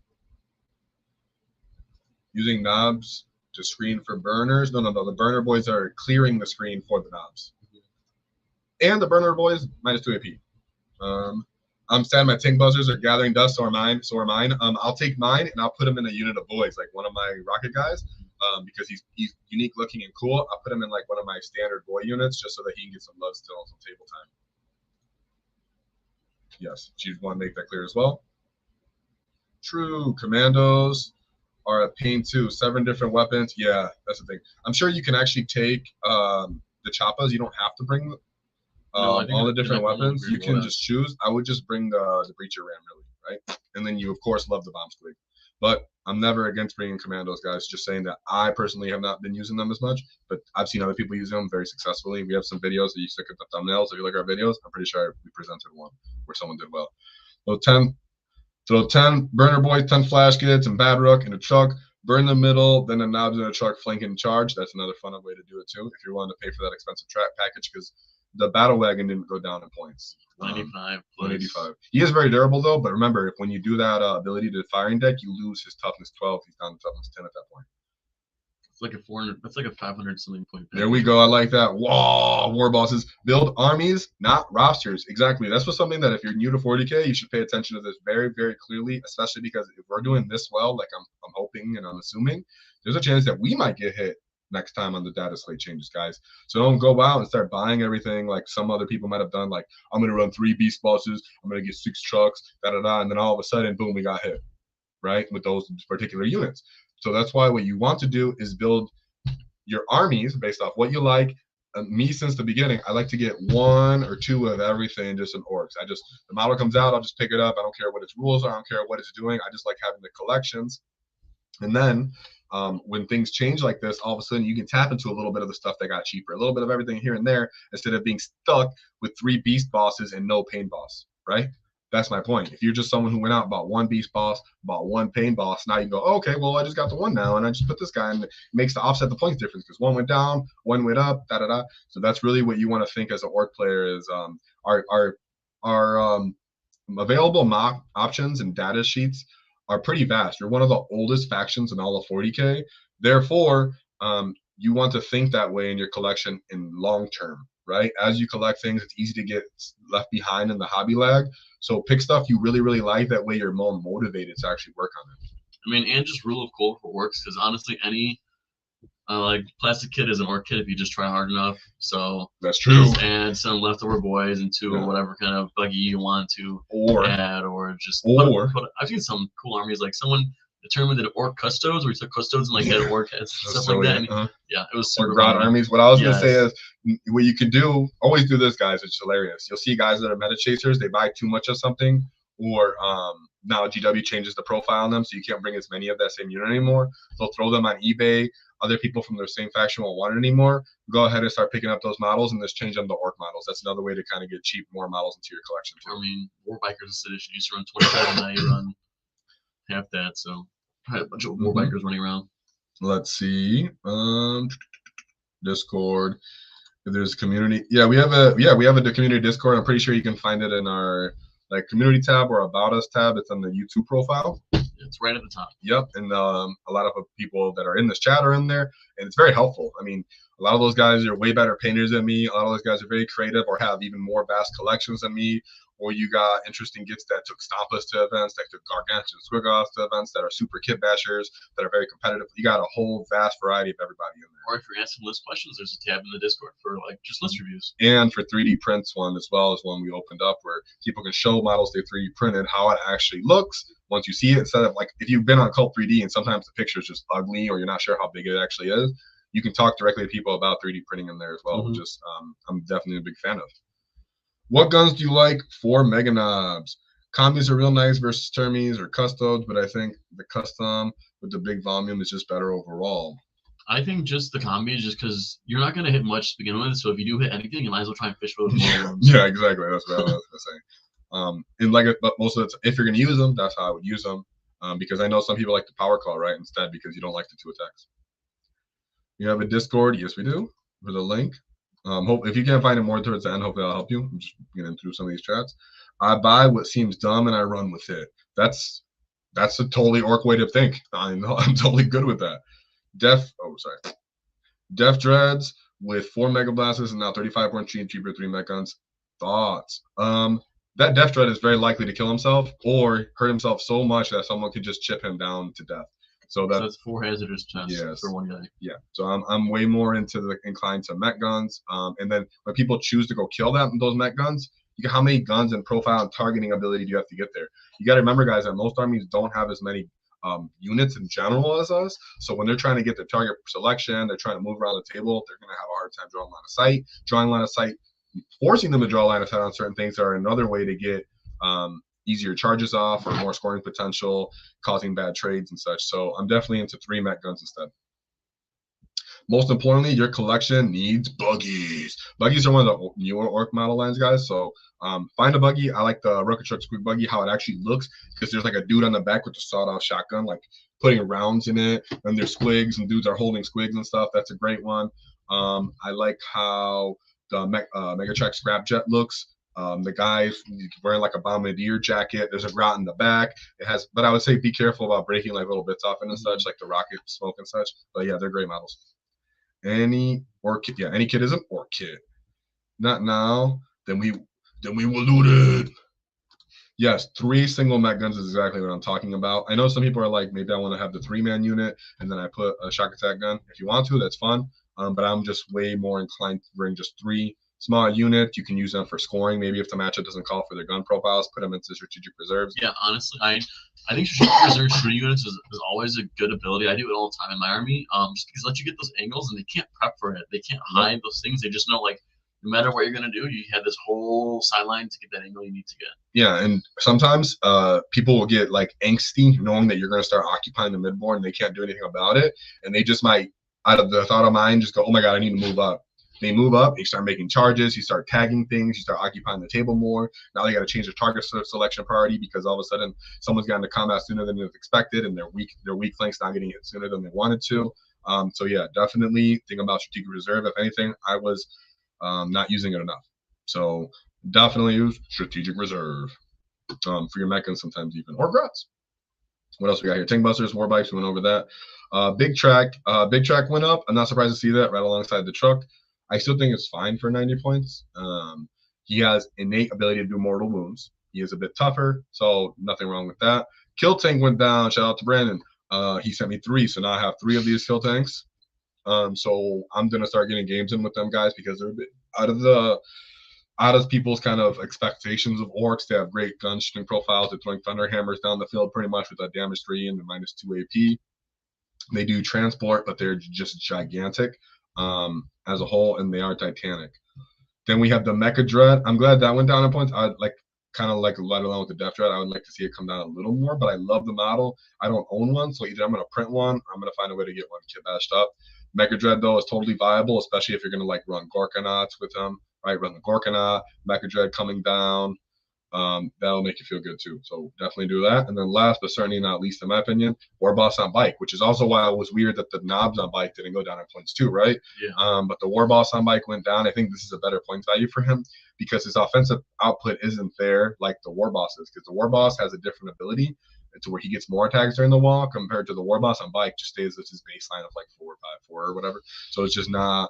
Using knobs to screen for burners. No. The burner boys are clearing the screen for the knobs. And the burner boys -2 AP. I'm sad my ting buzzers are gathering dust, so are mine. I'll take mine and I'll put him in a unit of boys, like one of my rocket guys, because he's unique looking and cool. I'll put him in like one of my standard boy units just so that he can get some love still on some table time. Yes, you want to make that clear as well. True, commandos are a pain too. 7 different weapons. Yeah, that's the thing. I'm sure you can actually take the choppas. You don't have to bring all the different weapons. You can just choose. I would just bring the breacher ram, really, right? And then you of course love the bomb squig. But I'm never against bringing commandos, guys. Just saying that I personally have not been using them as much, but I've seen other people use them very successfully. We have some videos that you stick at the thumbnails. If you look at our videos, I'm pretty sure we presented one where someone did well. So 10 burner boys, 10 flash kits, and bad rook in a truck. Burn the middle, then the knobs in a truck, flank and charge. That's another fun way to do it too. If you're willing to pay for that expensive track package, because the battle wagon didn't go down in points. 185. He is very durable though, but remember, when you do that ability to firing deck, you lose his toughness 12. He's down to toughness 10 at that point. It's like a 400. That's like a 500 something point. There we go. I like that. Whoa, war bosses build armies, not rosters. Exactly. That's what something that if you're new to 40K, you should pay attention to this very, very clearly. Especially because if we're doing this well, like I'm hoping and I'm assuming, there's a chance that we might get hit next time on the Dataslate changes, guys. So don't go out and start buying everything like some other people might have done. Like, I'm gonna run 3 beast bosses, I'm gonna get 6 trucks, and then all of a sudden, boom, we got hit, right? With those particular units. So that's why what you want to do is build your armies based off what you like. Me, since the beginning, I like to get 1 or 2 of everything just in orcs. The model comes out, I'll just pick it up. I don't care what its rules are, I don't care what it's doing. I just like having the collections. And then when things change like this, all of a sudden you can tap into a little bit of the stuff that got cheaper, a little bit of everything here and there, instead of being stuck with 3 beast bosses and no pain boss, right? That's my point. If you're just someone who went out, bought 1 beast boss, bought 1 pain boss, now you go, oh, okay, well, I just got the 1 now, and I just put this guy in. It makes the offset the points difference because 1 went down, 1 went up, da-da-da. So that's really what you want to think as an orc player is our available mock options and data sheets are pretty vast. You're one of the oldest factions in all of 40K. Therefore, you want to think that way in your collection in long term, right? As you collect things, it's easy to get left behind in the hobby lag. So pick stuff you really, really like. That way you're more motivated to actually work on it. I mean, and just rule of cool for orcs, because honestly, any like plastic kit is an orc kit if you just try hard enough. So that's true. Just add some leftover boys into whatever kind of buggy you want to add, or just put, I've seen some cool armies, like someone determined that orc custodes, where he took custodes and like had orc heads, stuff like that. And, yeah, it was super. Or grot armies. What I was gonna say is, what you can do, always do this, guys. It's hilarious. You'll see guys that are meta chasers. They buy too much of something, or now GW changes the profile on them, so you can't bring as many of that same unit anymore. They'll throw them on eBay. Other people from their same faction won't want it anymore. Go ahead and start picking up those models and just change them to orc models. That's another way to kind of get cheap more models into your collection too. I mean, Warbikers edition used to run 25, and now you run half that. So I had a bunch of Warbikers running around. Let's see. Discord. If there's a community, we have a community Discord. I'm pretty sure you can find it in our like community tab or about us tab. It's on the YouTube profile. It's right at the top. Yep, and a lot of people that are in this chat are in there, and it's very helpful. I mean, a lot of those guys are way better painters than me. A lot of those guys are very creative or have even more vast collections than me. Or you got interesting gits that took Stompas to events, that took Gargantuan Squigoths to events, that are super kit bashers, that are very competitive. You got a whole vast variety of everybody in there. Or if you're asking list questions, there's a tab in the Discord for like just list reviews. And for 3D prints one as well as one we opened up where people can show models they 3D printed, how it actually looks once you see it. Instead of like if you've been on Cult 3D and sometimes the picture is just ugly or you're not sure how big it actually is, you can talk directly to people about 3D printing in there as well, which is I'm definitely a big fan of. What guns do you like for Mega Knobs? Combis are real nice versus termies or custodes, but I think the custom with the big volume is just better overall. I think just the combi, just because you're not going to hit much to begin with. So if you do hit anything, you might as well try and fish for those more ones. Yeah, exactly. That's what I was going to say. And like, but most of the if you're going to use them, that's how I would use them. Because I know some people like the power claw, right? Instead, because you don't like the 2 attacks. You have a Discord? Yes, we do. For the link. Hope if you can't find it more towards the end, hopefully I'll help you. I'm just getting through some of these chats. I buy what seems dumb and I run with it. That's a totally orc way to think. I'm totally good with that. Def Dreads with 4 Mega Blasters and now 35.3 cheaper 3 mech guns. Thoughts? That Def Dread is very likely to kill himself or hurt himself so much that someone could just chip him down to death. So that's 4 hazardous tests for one guy. Yeah. So I'm way more inclined to mech guns. And then when people choose to go kill those mech guns, how many guns and profile and targeting ability do you have to get there? You got to remember, guys, that most armies don't have as many units in general as us. So when they're trying to get their target selection, they're trying to move around the table, they're going to have a hard time drawing line of sight. Drawing line of sight, forcing them to draw line of sight on certain things are another way to get easier charges off or more scoring potential, causing bad trades and such. So I'm definitely into 3 mech guns instead. Most importantly, your collection needs buggies. Buggies are one of the newer orc model lines, guys. So find a buggy. I like the Rocket Truck Squeak buggy, how it actually looks, because there's like a dude on the back with a sawed-off shotgun, like putting rounds in it, and there's squigs, and dudes are holding squigs and stuff. That's a great one. I like how the Megatrack Scrapjet looks. The guy wearing like a bombardier jacket. There's a grot in the back. It has, but I would say be careful about breaking like little bits off it and such, like the rocket smoke and such. But yeah, they're great models. Any kit is an orc kit. Not now. Then we will loot it. Yes, 3 single mech guns is exactly what I'm talking about. I know some people are like, maybe I want to have the 3-man unit and then I put a shock attack gun. If you want to, that's fun. But I'm just way more inclined to bring just 3 small units. You can use them for scoring. Maybe if the matchup doesn't call for their gun profiles, put them into strategic reserves. Yeah, honestly, I think strategic reserve shooting units is always a good ability. I do it all the time in my army. Just because it lets you get those angles and they can't prep for it. They can't hide those things. They just know, like, no matter what you're going to do, you have this whole sideline to get that angle you need to get. Yeah, and sometimes people will get like angsty knowing that you're going to start occupying the midboard and they can't do anything about it. And they just might, out of the thought of mind, just go, oh my God, I need to move up. They move up, you start making charges, you start tagging things, you start occupying the table more. Now they got to change their target selection priority because all of a sudden someone's gotten to combat sooner than expected and their weak flank's not getting hit sooner than they wanted to. So yeah, definitely think about strategic reserve. If anything, I was not using it enough. So definitely use strategic reserve for your mechans sometimes even, or grots. What else we got here? Tank busters, war bikes, we went over that. Big track went up. I'm not surprised to see that right alongside the truck. I still think it's fine for 90 points. He has innate ability to do mortal wounds. He is a bit tougher, so nothing wrong with that. Kill tank went down. Shout out to Brandon. He sent me 3, so now I have 3 of these kill tanks. So I'm gonna start getting games in with them guys because they're a bit out of people's kind of expectations of orcs. They have great gun shooting profiles. They're throwing thunder hammers down the field pretty much with a damage 3 and the -2 AP. They do transport, but they're just gigantic as a whole, and they are titanic. Then we have the Mecha Dread. I'm glad that went down in points. I'd like kind of like let alone with the Death Dread. I would like to see it come down a little more, but I love the model. I don't own one, so either I'm going to print one or I'm going to find a way to get one kit bashed up. Mecha Dread, though, is totally viable, especially if you're going to like run Gorkanauts with them, right? Run the Gorkanaut, Mecha Dread coming down. That'll make you feel good too. So definitely do that. And then last but certainly not least, in my opinion, War Boss on bike, which is also why it was weird that the knobs on bike didn't go down in points too, right? Yeah. But the War Boss on bike went down. I think this is a better points value for him because his offensive output isn't there like the War Boss is, because the War Boss has a different ability to where he gets more attacks during the wall compared to the War Boss on bike just stays with his baseline of like 4 or 5, 4 or whatever. So it's just not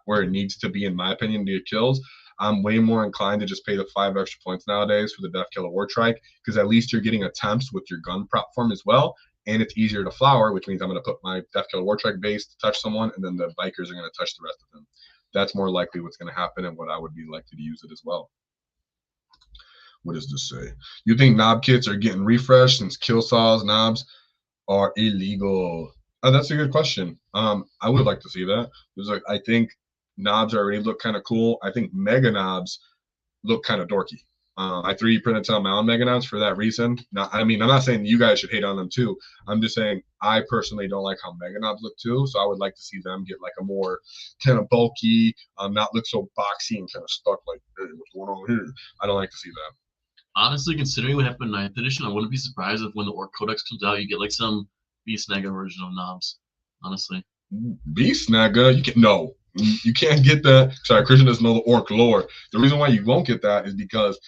where it needs to be, in my opinion, to get kills. I'm way more inclined to just pay the 5 extra points nowadays for the Death Killer War Trike, because at least you're getting attempts with your gun prop form as well, and it's easier to flower, which means I'm going to put my Death Killer War Trike base to touch someone, and then the bikers are going to touch the rest of them. That's more likely what's going to happen and what I would be likely to use it as well. What does this say? You think knob kits are getting refreshed since kill saws knobs are illegal? Oh, that's a good question. I would like to see that. I think knobs already look kind of cool. I think mega knobs look kind of dorky. I 3D printed some of my own Meganauts for that reason. I mean, I'm not saying you guys should hate on them too. I'm just saying I personally don't like how Meganauts look too. So I would like to see them get like a more kind of bulky, not look so boxy and kind of stuck like, hey, what's going on here? I don't like to see that. Honestly, considering what happened in 9th edition, I wouldn't be surprised if when the Ork Codex comes out, you get like some Beast Naga version of knobs. Honestly. Beast Naga, you can't get that. Sorry, Christian doesn't know the Ork lore. The reason why you won't get that is because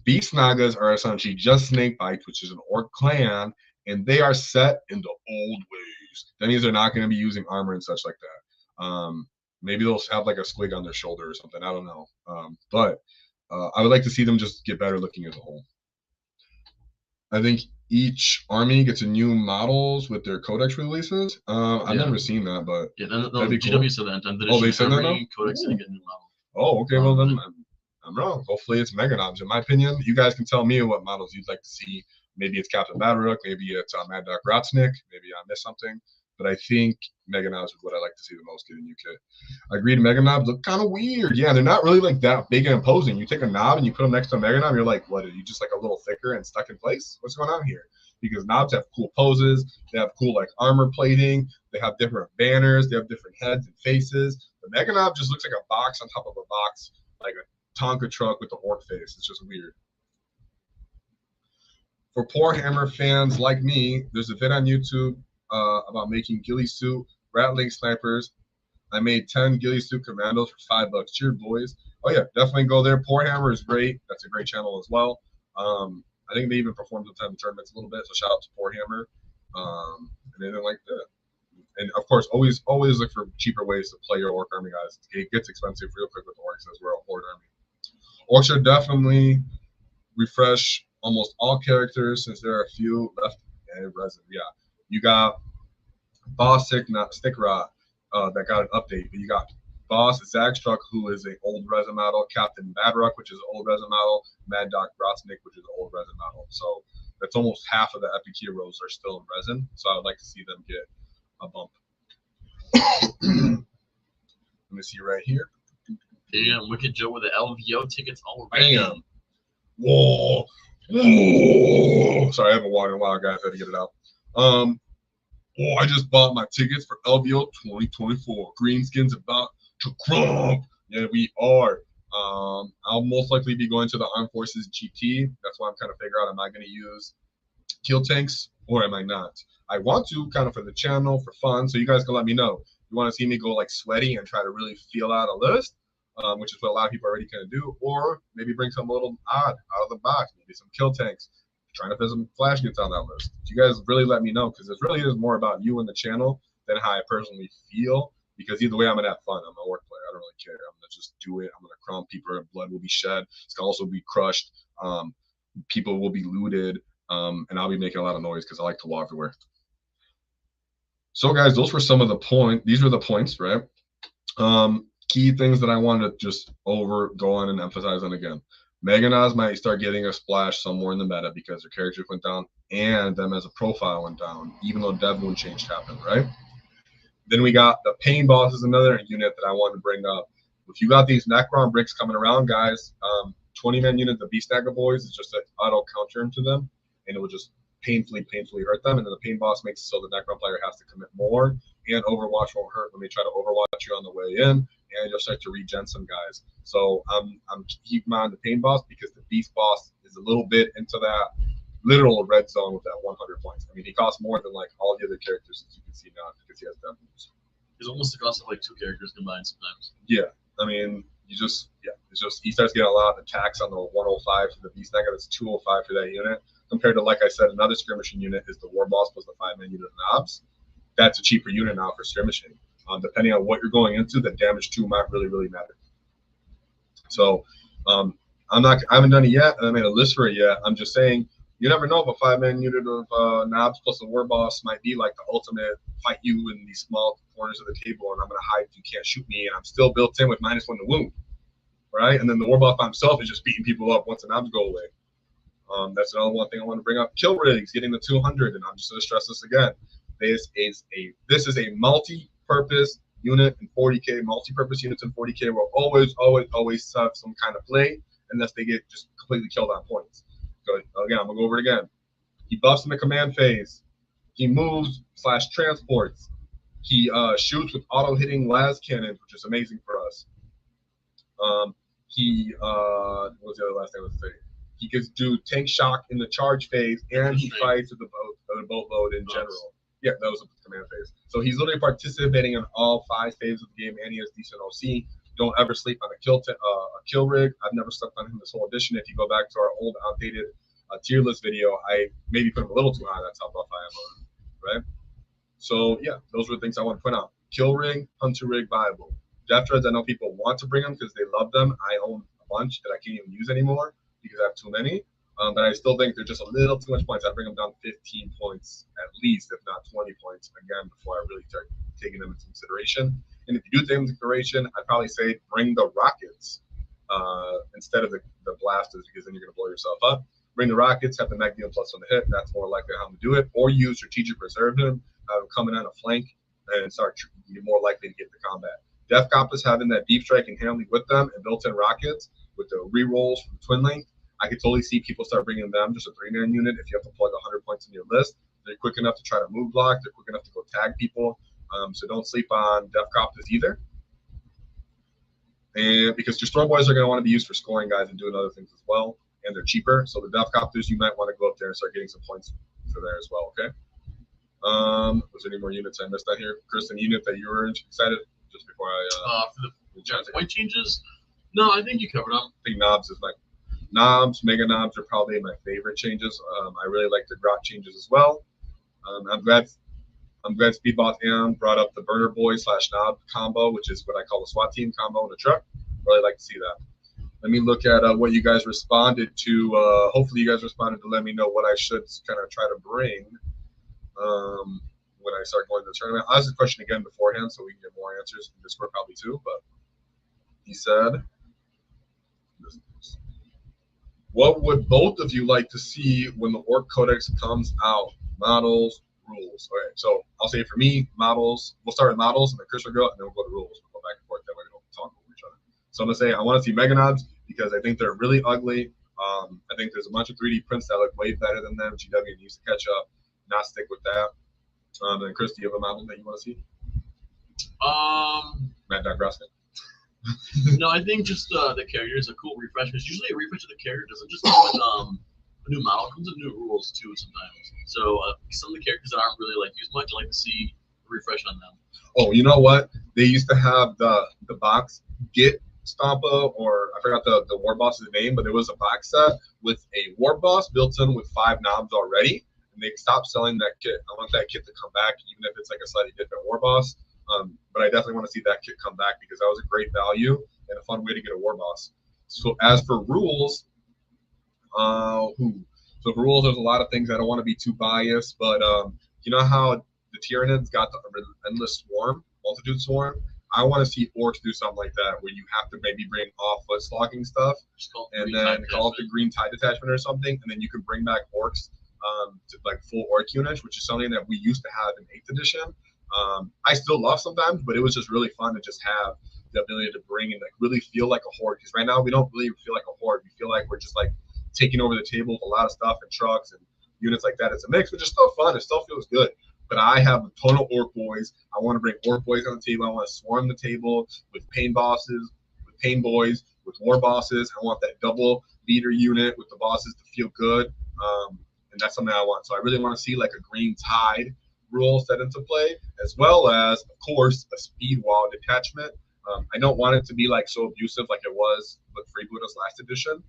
Beast Nagas are essentially just Snakebites, which is an Ork clan, and they are set in the old ways. That means they're not going to be using armor and such like that. Maybe they'll have like a squig on their shoulder or something. I don't know. But I would like to see them just get better looking as a whole. I think each army gets a new models with their codex releases. I've never seen that, but yeah, GW said that. Oh, they said that now? Codex and get a new model. Oh, okay. Well, then I'm wrong. Hopefully, it's Meganauts. In my opinion, you guys can tell me what models you'd like to see. Maybe it's Captain Badrook. Maybe it's Mad Dog Grotznick. Maybe I missed something. But I think Meganauts is what I like to see the most get a new kit. I agree. Meganauts look kind of weird. Yeah, they're not really like that big and imposing. You take a knob and you put them next to a Meganaut, you're like, what? Are you just like a little thicker and stuck in place? What's going on here? Because knobs have cool poses. They have cool like armor plating. They have different banners. They have different heads and faces. The Meganaut just looks like a box on top of a box, like a Tonka truck with the Ork face. It's just weird. For poor Hammer fans like me, there's a vid on YouTube about making ghillie suit rattling snipers. I made 10 ghillie suit commandos for $5. Cheer, boys. Oh yeah, definitely go there. Poor Hammer is great. That's a great channel as well. I think they even performed sometimes in tournaments a little bit. So shout out to poor Hammer and anything like that. And of course, always look for cheaper ways to play your Ork army, guys. It gets expensive real quick with Orks as we're a horde army. Orks should definitely refresh almost all characters since there are a few left in resin. Yeah, you got Boss Stickrot that got an update, but you got Boss Zagstruck, who is an old resin model, Captain Badrock, which is an old resin model, Mad Dog Grotznick, which is an old resin model. So that's almost half of the epic heroes are still in resin. So I would like to see them get a bump. Let me see right here. Damn, Wicked Joe with the LVO tickets already. Bam. Whoa. Whoa. Sorry, I haven't walked in a while, guys. I had to get it out. I just bought my tickets for LVO 2024. Greenskin's about to crump. Yeah, we are. I'll most likely be going to the Armed Forces GT. That's why I'm kind of figuring out, am I going to use kill tanks or am I not? I want to kind of for the channel, for fun, so you guys can let me know. You want to see me go like sweaty and try to really feel out a list, which is what a lot of people already kind of do, or maybe bring some little odd out of the box, maybe some kill tanks, trying to put some flash gets on that list. You guys really let me know, because it really is more about you and the channel than how I personally feel, because either way I'm gonna have fun. I'm a work player. I don't really care. I'm gonna just do it. I'm gonna crump people. Blood will be shed. It's gonna also be crushed. People will be looted, and I'll be making a lot of noise because I like to walk everywhere. So guys, those were some of the points. These were the points, right? Key things that I wanted to just go on and emphasize on again. Meganauts might start getting a splash somewhere in the meta because their characters went down and them as a profile went down, even though Dev Moon change happened, right? Then we got the Pain Boss is another unit that I wanted to bring up. If you got these Necron bricks coming around, guys, 20-man unit, the Beast Naga boys, is just an auto counter into them, and it will just painfully hurt them. And then the Pain Boss makes it so the Necron player has to commit more, and Overwatch won't hurt when they try to Overwatch you on the way in, and you'll start to regen some guys. So I'm keeping on the Pain Boss because the Beast Boss is a little bit into that literal red zone with that 100 points. I mean, he costs more than like all the other characters that you can see now because he has Dev Moves. It's almost the cost of like 2 characters combined sometimes. Yeah, I mean, it's just he starts getting a lot of attacks on the 105 for the Beast Naga. That's 205 for that unit. Compared to, like I said, another skirmishing unit is the War Boss plus the 5-man unit of knobs. That's a cheaper unit now for skirmishing. Depending on what you're going into, the damage 2 might really matter. So I haven't done it yet, and I made a list for it yet. I'm just saying, you never know if a 5-man unit of knobs plus a War Boss might be like the ultimate fight you in these small corners of the table, and I'm going to hide, you can't shoot me, and I'm still built in with -1 to wound, right? And then the War Boss by himself is just beating people up once the knobs go away. That's another one thing I want to bring up. Kill rigs, getting the 200, and I'm just going to stress this again. This is a multi-purpose unit in 40K. Multi-purpose units in 40K will always have some kind of play. unless they get just completely killed on points. So again, I'm gonna go over it again. He buffs in the command phase. He moves / transports. He shoots with auto hitting las cannons, which is amazing for us. What was the other last thing I was saying? He can do tank shock in the charge phase, and he fights with the boatload in general. Yeah, that was the command phase. So he's literally participating in all 5 phases of the game, and he has decent OC. Don't ever sleep on a kill rig. I've never slept on him this whole edition. If you go back to our old outdated tier list video, I maybe put him a little too high. That's how buff I am on him, right? So yeah, those were the things I want to point out. Kill rig, hunter rig, viable. Death Threads, I know people want to bring them because they love them. I own a bunch that I can't even use anymore because I have too many. But I still think they're just a little too much points. I'd bring them down 15 points at least, if not 20 points, again, before I really start taking them into consideration. And if you do take them into consideration, I'd probably say bring the rockets instead of the blasters, because then you're going to blow yourself up. Bring the rockets, have the mag deal plus on the hit. That's more likely how to do it. Or use strategic reserve him, have him coming on a flank, and you're more likely to get the combat. Death Compass having that deep strike and handling with them and built-in rockets with the re-rolls from Twin Link, I could totally see people start bringing them, just a 3-man unit. If you have to plug 100 points in your list, they're quick enough to try to move block. They're quick enough to go tag people. So don't sleep on Death Compass either. And because your Storm Boys are going to want to be used for scoring guys and doing other things as well, and they're cheaper. So the Death Copters, you might want to go up there and start getting some points for there as well. Okay. Was there any more units I missed out here? Chris, any unit that you were excited just before I for the point changes? No, I think you covered them. I think knobs is knobs, mega knobs are probably my favorite changes. I really like the grot changes as well. I'm glad Speedbot Am brought up the burner boy / knob combo, which is what I call the SWAT team combo in the truck. Really like to see that. Let me look at what you guys responded to. Hopefully you guys responded to let me know what I should kind of try to bring when I start going to the tournament. I'll ask the question again beforehand so we can get more answers in Discord probably too. But he said, what would both of you like to see when the Ork Codex comes out? Models, rules. Okay, so I'll say for me, models. We'll start with models, and then Chris will go, and then we'll go to rules. We'll go back and forth. That way we don't talk over each other. So I'm gonna say I want to see mega nods because I think they're really ugly. I think there's a bunch of 3D prints that look way better than them. GW needs to catch up, not stick with that. And Chris, do you have a model that you want to see? Matt Nebraska. No, I think just the character is a cool refresh. Because usually a refresh of the character doesn't just come with a new model, it comes with new rules too sometimes. So some of the characters that aren't really used much, I like to see a refresh on them. Oh, you know what? They used to have the box Get Stompa, or I forgot the war boss's name, but there was a box set with a war boss built in with 5 knobs already, and they stopped selling that kit. I want that kit to come back, even if it's like a slightly different war boss. But I definitely want to see that kit come back because that was a great value and a fun way to get a war boss. So as for rules, so for rules, there's a lot of things. I don't want to be too biased, but you know how the Tyranids got the endless swarm, multitude swarm? I want to see Orks do something like that, where you have to maybe bring off foot slogging stuff, and then call it the green tide detachment or something, and then you can bring back Orks to full Ork units, which is something that we used to have in 8th edition. I still love sometimes, but it was just really fun to just have the ability to bring and really feel like a horde. Because right now we don't really feel like a horde. We feel like we're just taking over the table with a lot of stuff and trucks and units like that. It's a mix, which is still fun. It still feels good. But I have a ton of Ork boys. I want to bring Ork boys on the table. I want to swarm the table with pain bosses, with pain boys, with war bosses. I want that double leader unit with the bosses to feel good. And that's something I want. So I really want to see a green tide rule set into play, as well as, of course, a speed wall detachment. I don't want it to be so abusive like it was with Freebooters last edition,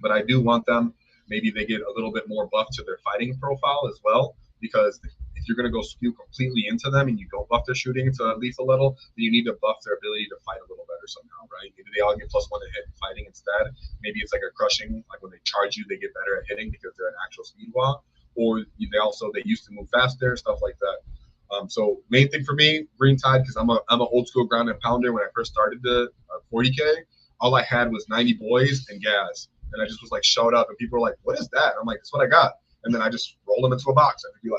but I do want them, maybe they get a little bit more buff to their fighting profile as well, because if you're going to go skew completely into them and you don't buff their shooting to a lethal level, then you need to buff their ability to fight a little better somehow, right? Maybe they all get +1 to hit fighting instead. Maybe it's a crushing, when they charge you, they get better at hitting because they're an actual speed wall. Or they used to move faster, stuff like that. So main thing for me, green tide, because I'm a old school ground and pounder. When I first started the 40K, all I had was 90 boys and gas, and I just was showed up, and people were like, "What is that?" I'm like, "That's what I got," and then I just roll them into a box. I could be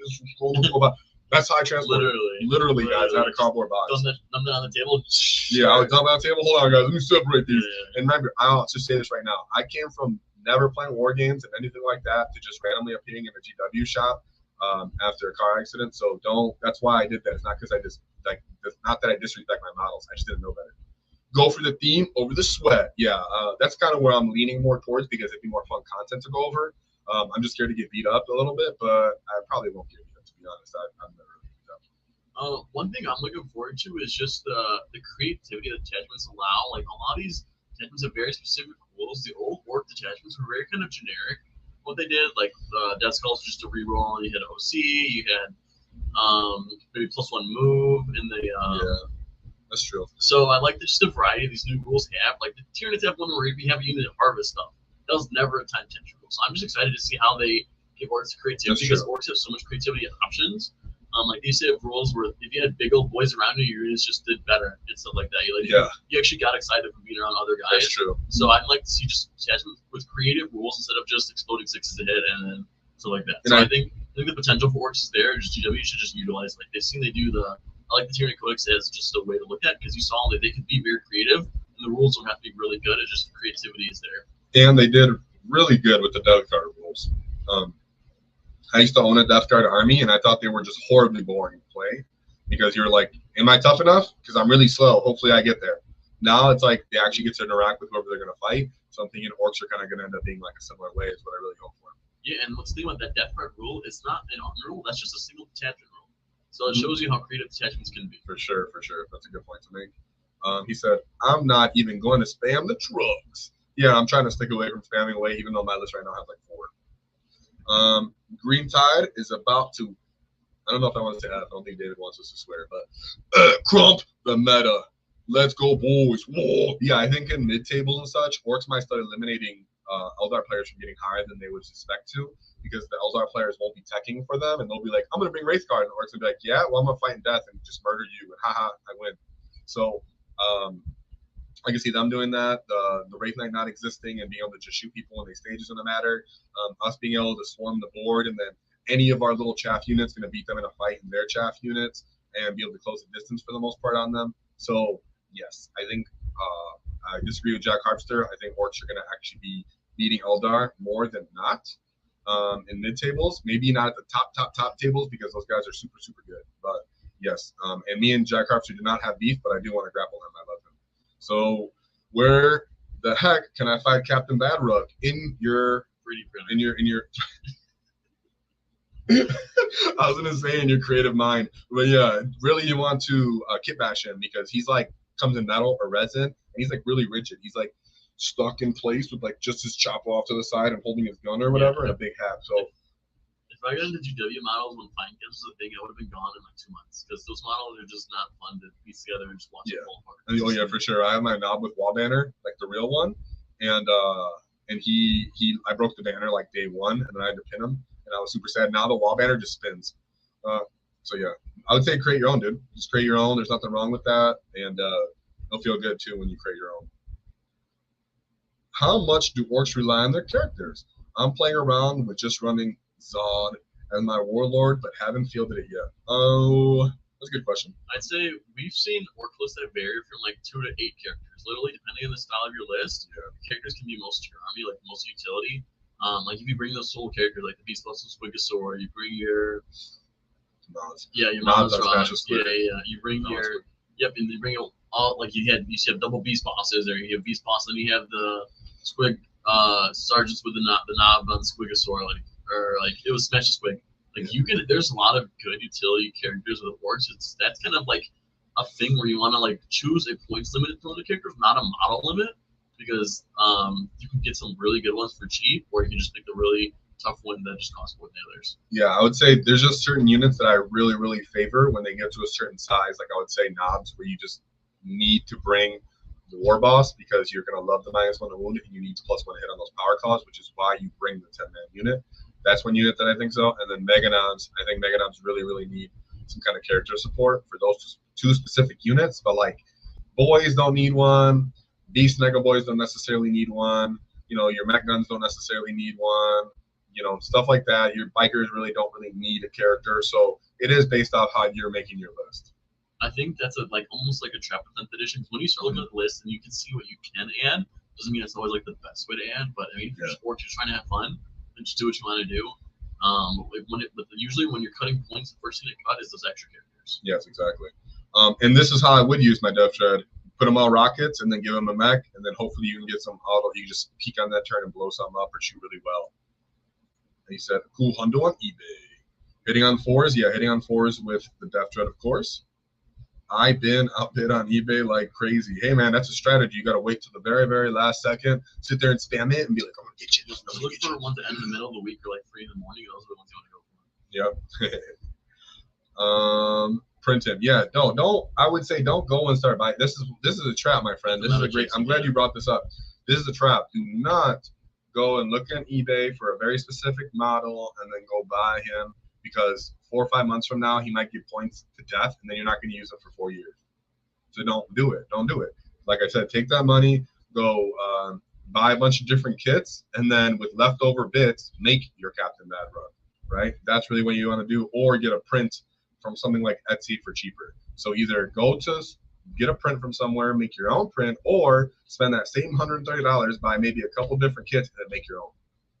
just roll them into a box. That's how I transported. Literally, guys. I had a cardboard box. Dump that on the table. Yeah, I would dump it on the table. Hold on, guys. Let me separate these. And remember, I'll just say this right now. I came from never playing war games and anything like that to just randomly appearing in a GW shop after a car accident. So don't. That's why I did that. It's not because I just like. Not that I disrespect my models. I just didn't know better. Go for the theme over the sweat. Yeah, that's kind of where I'm leaning more towards because it'd be more fun content to go over. I'm just scared to get beat up a little bit, but I probably won't get beat up, to be honest. I'm never really beat up. One thing I'm looking forward to is just the creativity that detachments allow. Like a lot of these detachments have very specific rules. The old Ork detachments were very kind of generic. What they did, like Death Skulls, just a reroll. You had OC, you had maybe +1 move in the yeah. That's true. So I like just the variety of these new rules have. Like the Tyranids have one where if you have a unit of harvest stuff, that was never a time 10 rule. So I'm just excited to see how they give Orks creativity because Orks have so much creativity and options. Like these have rules where if you had big old boys around you, your units just did better and stuff like that. You actually got excited from being around other guys. That's true. So I'd like to see just detachments with creative rules instead of just exploding 6s a hit and then stuff like that. And so I think the potential for Orks is there. Just GW should just utilize. Like they've seen they do the. I like the Tyranid Codex as just a way to look at because you saw that they can be very creative and the rules don't have to be really good. It's just creativity is there. And they did really good with the Death Guard rules. I used to own a Death Guard army and I thought they were just horribly boring to play because you're like, am I tough enough? Because I'm really slow. Hopefully I get there. Now it's like they actually get to interact with whoever they're going to fight. So I'm thinking Orks are kind of going to end up being like a similar way is what I really hope for. Yeah, and what's the thing about that Death Guard rule? It's not an honor rule. That's just a single detachment rule. So it shows you how creative detachments can be. For sure. That's a good point to make. He said, I'm not even going to spam the trucks. Yeah, I'm trying to stick away from spamming away, even though my list right now has like 4. Green Tide is about to, I don't know if I want to say that. I don't think David wants us to swear, but crump the meta. Let's go, boys. Whoa. Yeah, I think in mid-tables and such, Orks might start eliminating Eldar players from getting higher than they would suspect to. Because the Eldar players won't be teching for them, and they'll be like, I'm going to bring Wraith Guard. And Orks will be like, yeah, well, I'm going to fight in death and just murder you, and haha, I win. So I can see them doing that, the Wraith Knight not existing and being able to just shoot people when they stages in the matter, us being able to swarm the board, and then any of our little chaff units going to beat them in a fight in their chaff units and be able to close the distance for the most part on them. So, yes, I think I disagree with Jack Harpster. I think Orks are going to actually be beating Eldar more than not. In mid tables, maybe not at the top tables because those guys are super good. But yes, and me and Jack Harpster do not have beef, but I do want to grapple him. I love him. So where the heck can I find Captain Badrook in your 3D printer? In your I was gonna say in your creative mind, but yeah, really you want to kit bash him because he's like comes in metal or resin and he's like really rigid. He's like stuck in place with like just his chopper off to the side and holding his gun or whatever and a big hat. So if I got into GW models when Fine Camps was a thing, I would have been gone in like 2 months because those models are just not fun to piece together and just watch it fall apart. Oh yeah, for sure. I have my knob with wall banner, like the real one, and I broke the banner like day 1 and then I had to pin him and I was super sad. Now the wall banner just spins. So yeah, I would say create your own, dude. Just create your own. There's nothing wrong with that, and it'll feel good too when you create your own. How much do Orks rely on their characters? I'm playing around with just running Zod as my warlord, but haven't fielded it yet. Oh, that's a good question. I'd say we've seen Ork lists that vary from like 2 to 8 characters. Literally, depending on the style of your list, characters can be most of your army, like most utility. Like if you bring those soul characters, like the Beast Plus Squigosaur, you bring your your Mons Rod. You bring your and you bring all like you have double beast bosses, or you have beast boss, and you have the squig sergeants with the knob on Squigosaur, like it was Smash the Squig. Like you can, there's a lot of good utility characters with Orks. That's kind of like a thing where you want to like choose a points limit for the characters, not a model limit, because you can get some really good ones for cheap, or you can just pick the really tough one that just costs more than the others. Yeah, I would say there's just certain units that I really favor when they get to a certain size. Like I would say knobs, where you just need to bring the war boss because you're gonna love the -1 to wound and you need to +1 hit on those power claws, which is why you bring the 10-man unit. That's one unit that I think so. And then Mega Knobs, I think Mega Knobs really need some kind of character support for those 2 specific units. But like boys don't need one, Beast Mega Boys don't necessarily need one, you know, your mech guns don't necessarily need one, you know, stuff like that. Your bikers really don't need a character. So it is based off how you're making your list. I think that's almost like a trap of 10th edition. When you start looking at the list and you can see what you can add, doesn't mean it's always like the best way to add. But I mean, if you're just Orks, you're trying to have fun, then just do what you want to do. But usually when you're cutting points, the first thing to cut is those extra characters. Yes, exactly. And this is how I would use my dev shred. Put them all rockets and then give them a mech, and then hopefully you can get some auto. You just peek on that turn and blow something up or shoot really well. And he said, cool hundo on eBay. Hitting on fours, yeah, hitting on fours with the dev shred, of course. I've been outbid on eBay like crazy. Hey man, that's a strategy. You gotta wait till the very, very last second, sit there and spam it, and be like, "I'm gonna get you." Just look for ones that end in the middle of the week or like 3 in the morning. Those are the ones you want to Yep. go for. Print him. Yeah. Don't. I would say don't go and start buying. This is a trap, my friend. This is a great. I'm glad you brought this up. This is a trap. Do not go and look on eBay for a very specific model and then go buy him, because 4 or 5 months from now, he might get points to death, and then you're not going to use it for 4 years. So don't do it. Don't do it. Like I said, take that money, go buy a bunch of different kits, and then with leftover bits, make your Captain Bad Run, right? That's really what you want to do, or get a print from something like Etsy for cheaper. So either go to get a print from somewhere, make your own print, or spend that same $130, buy maybe a couple different kits, and then make your own.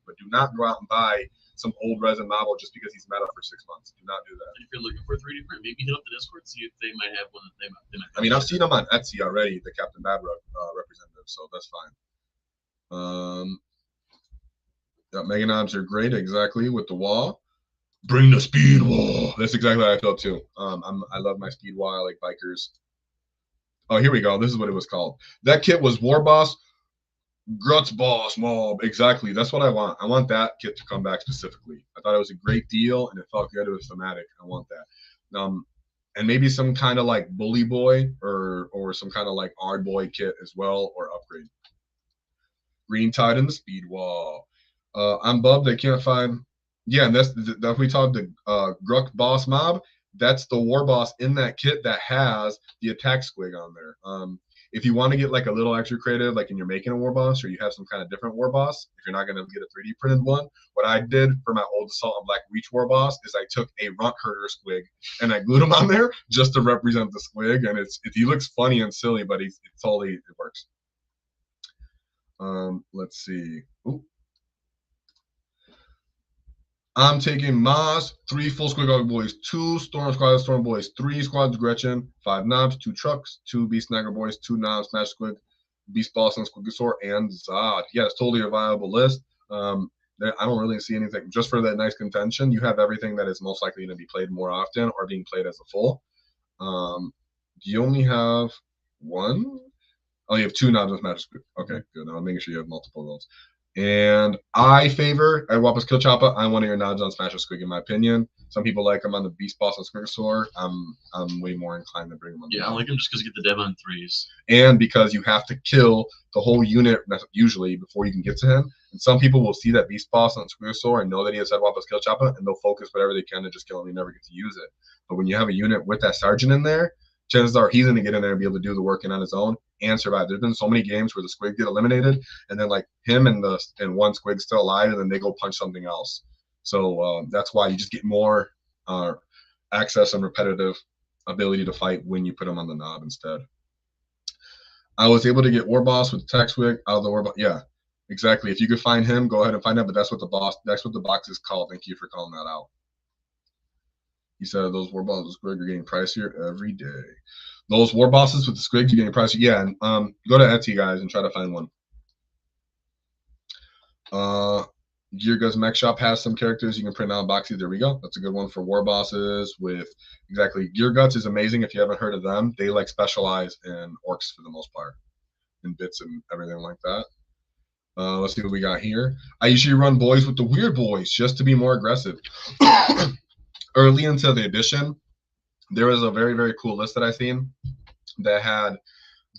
But do not go out and buy some old resin model just because he's meta for 6 months. Do not do that. And if you're looking for a 3D print, maybe hit up the Discord, see if they might have one that they might. I mean, I've seen them on Etsy already, the Captain Bad representative, so that's fine. Yeah, Mega Knobs are great, exactly, with the wall. Bring the speed wall. That's exactly how I felt too. I love my speed wall. I like bikers. Oh, here we go. This is what it was called. That kit was War Boss. Gruts Boss Mob. Exactly. That's what I want. I want that kit to come back specifically. I thought it was a great deal and it felt good. It was thematic. I want that. And maybe some kind of like Bully Boy or some kind of like Ard Boy kit as well, or upgrade. Green Tide and the Speed Wall. I'm bummed they can't find. Yeah, and that's we talked the Gruk Boss Mob. That's the War Boss in that kit that has the attack squig on there. If you want to get like a little extra creative, like when you're making a War Boss or you have some kind of different War Boss, if you're not going to get a 3D printed one, what I did for my old Assault on Black Reach War Boss is I took a Runt Herder squig and I glued him on there just to represent the squig, and he looks funny and silly, but it works. Let's see. Ooh. I'm taking Moss, 3 full squig boys, 2 Storm Squad Storm boys, 3 squads Gretchen, 5 knobs, 2 trucks, 2 Beast Snagger boys, 2 knobs, Smash Squig, Beast Boss and Squigosaur, and Zod. Yeah, it's totally a viable list. I don't really see anything. Just for that nice contention, you have everything that is most likely going to be played more often or being played as a full. Do you only have 1? Oh, you have 2 knobs with Magic Squig. Okay, good. I'm making sure you have multiple of those. And I favor Wapa's Kill Choppa. I'm one of your nods on Smash Squig, in my opinion. Some people like him on the Beast Boss and Squigosaur. I'm way more inclined to bring him on. Yeah, I like him just because you get the dev on 3s. And because you have to kill the whole unit usually before you can get to him. And some people will see that Beast Boss on Squigosaur and know that he has Wapa's Kill Choppa, and they'll focus whatever they can to just kill him. They never get to use it. But when you have a unit with that Sergeant in there, chances are he's going to get in there and be able to do the working on his own and survive. There's been so many games where the squig get eliminated, and then like him and one squig still alive, and then they go punch something else. So that's why you just get more access and repetitive ability to fight when you put him on the knob instead. I was able to get War Boss with Attack Squig out of the War Boss. Yeah, exactly. If you could find him, go ahead and find him. But that's what the box is called. Thank you for calling that out. He said those War Bosses with Squig are getting pricier every day. Those War Bosses with the Squigs are getting pricier. Yeah, and go to Etsy, guys, and try to find one. Gear Guts Mech Shop has some characters you can print out in boxes. There we go. That's a good one for War Bosses with exactly. Gear Guts is amazing if you haven't heard of them. They like specialize in Orks for the most part, in bits and everything like that. Let's see what we got here. I usually run boys with the weird boys just to be more aggressive. Early into the edition, there was a very, very cool list that I seen that had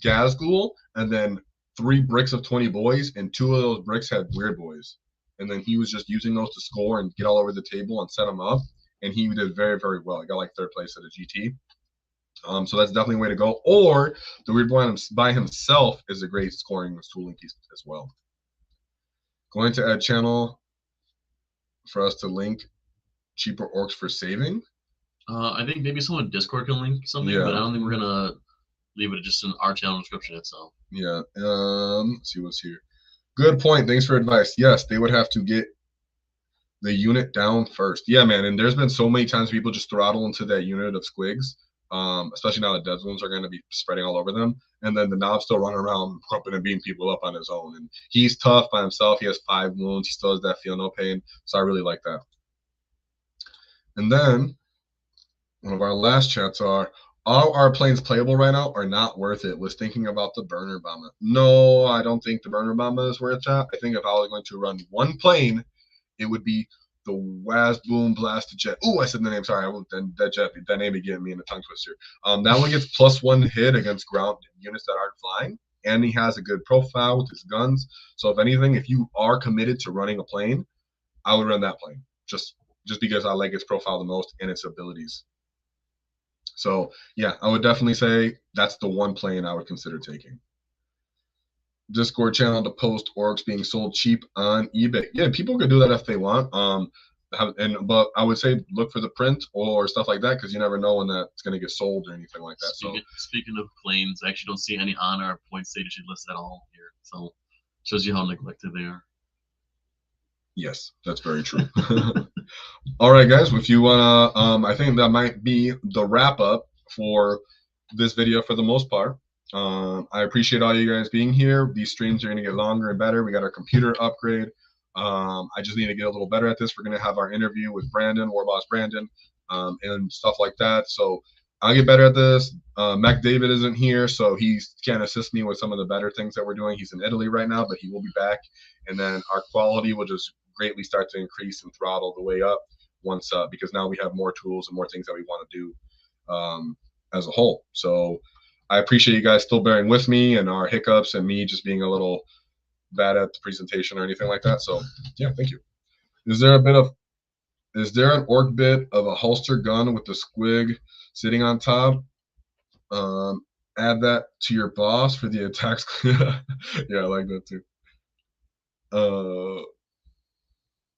Gazgul and then 3 bricks of 20 boys, and 2 of those bricks had weird boys. And then he was just using those to score and get all over the table and set them up. And he did very, very well. He got like 3rd place at a GT. So that's definitely a way to go. Or the weird boy by himself is a great scoring tooling piece as well. Going to add channel for us to link cheaper orcs for saving. I think maybe someone in Discord can link something, Yeah. but I don't think we're gonna leave it just in our channel description itself. Yeah. Let's see what's here. Good point. Thanks for advice. Yes, they would have to get the unit down first. Yeah, man. And there's been so many times people just throttle into that unit of squigs, especially now that dead zones are going to be spreading all over them. And then the knob's still running around, pumping and beating people up on his own. And he's tough by himself. He has 5 wounds. He still has that feel no pain. So I really like that. And then one of our last chats are, all our planes playable right now are not worth it. Was thinking about the burner bomber. No, I don't think the burner bomber is worth that. I think if I was going to run one plane, it would be the WAAGGH Boom Blast Jet. Oh, I said the name. Sorry, I won't. That name would get me in a tongue twister. That one gets +1 hit against ground units that aren't flying, and he has a good profile with his guns. So if anything, if you are committed to running a plane, I would run that plane just because I like its profile the most and its abilities. So yeah, I would definitely say that's the one plane I would consider taking. Discord channel to post orcs being sold cheap on eBay. Yeah, people could do that if they want. But I would say look for the print or stuff like that, because you never know when that's going to get sold or anything like that. Speaking of planes, I actually don't see any on our point status list at all here, so shows you how neglected they are. Yes, that's very true. All right, guys, if you wanna, I think that might be the wrap up for this video for the most part. I appreciate all you guys being here. These streams are going to get longer and better. We got our computer upgrade. I just need to get a little better at this. We're going to have our interview with Brandon, War Boss Brandon, and stuff like that. So I'll get better at this. Mac David isn't here, so he can't assist me with some of the better things that we're doing. He's in Italy right now, but he will be back. And then our quality will just greatly start to increase and throttle the way up once, because now we have more tools and more things that we want to do as a whole. So I appreciate you guys still bearing with me and our hiccups and me just being a little bad at the presentation or anything like that. So yeah, thank you. Is there an orc bit of a holster gun with the squig sitting on top? Add that to your boss for the attacks. Yeah, I like that too.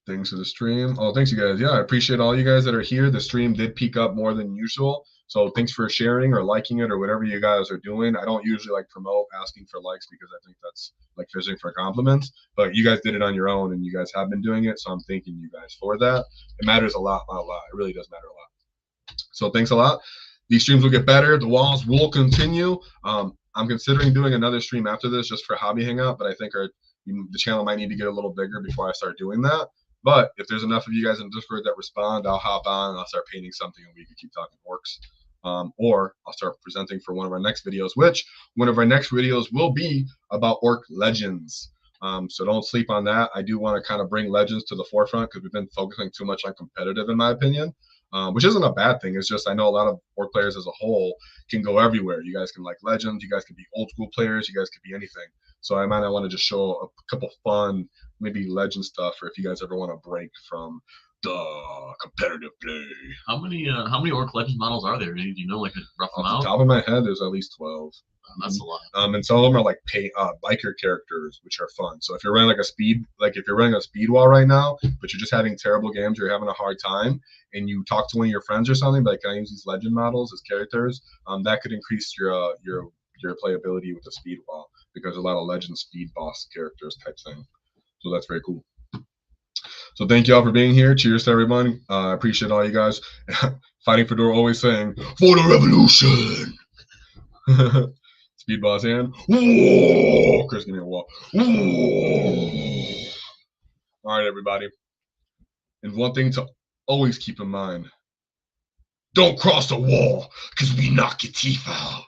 Thanks for the stream. Oh, thanks you guys. Yeah, I appreciate all you guys that are here. The stream did peak up more than usual. So thanks for sharing or liking it or whatever you guys are doing. I don't usually like promote asking for likes because I think that's like fishing for compliments. But you guys did it on your own and you guys have been doing it. So I'm thanking you guys for that. It matters a lot, a lot. It really does matter a lot. So thanks a lot. These streams will get better. The walls will continue. I'm considering doing another stream after this just for hobby hangout, but I think the channel might need to get a little bigger before I start doing that. But if there's enough of you guys in Discord that respond, I'll hop on and I'll start painting something and we can keep talking orcs. Or I'll start presenting for one of our next videos, which one of our next videos will be about orc legends. So don't sleep on that. I do want to kind of bring legends to the forefront because we've been focusing too much on competitive, in my opinion, which isn't a bad thing. It's just I know a lot of orc players as a whole can go everywhere. You guys can like legends. You guys can be old school players. You guys could be anything. So I might want to just show a couple fun, maybe legend stuff, or if you guys ever want to break from the competitive play. How many orc legend models are there? Do you know like a rough amount? Off the top of my head, there's at least 12. That's a lot. And some of them are like biker characters, which are fun. So if you're running if you're running a speed wall right now, but you're just having terrible games, you're having a hard time, and you talk to one of your friends or something, like, can I use these legend models as characters? That could increase your playability with the speed wall, because a lot of legend speed boss characters type thing. So that's very cool. So thank you all for being here. Cheers to everyone. I appreciate all you guys. Fighting Fedora always saying, for the revolution. Speed boss and whoa! Chris, give me a wall. Whoa! All right, everybody. And one thing to always keep in mind: don't cross the wall, because we knock your teeth out.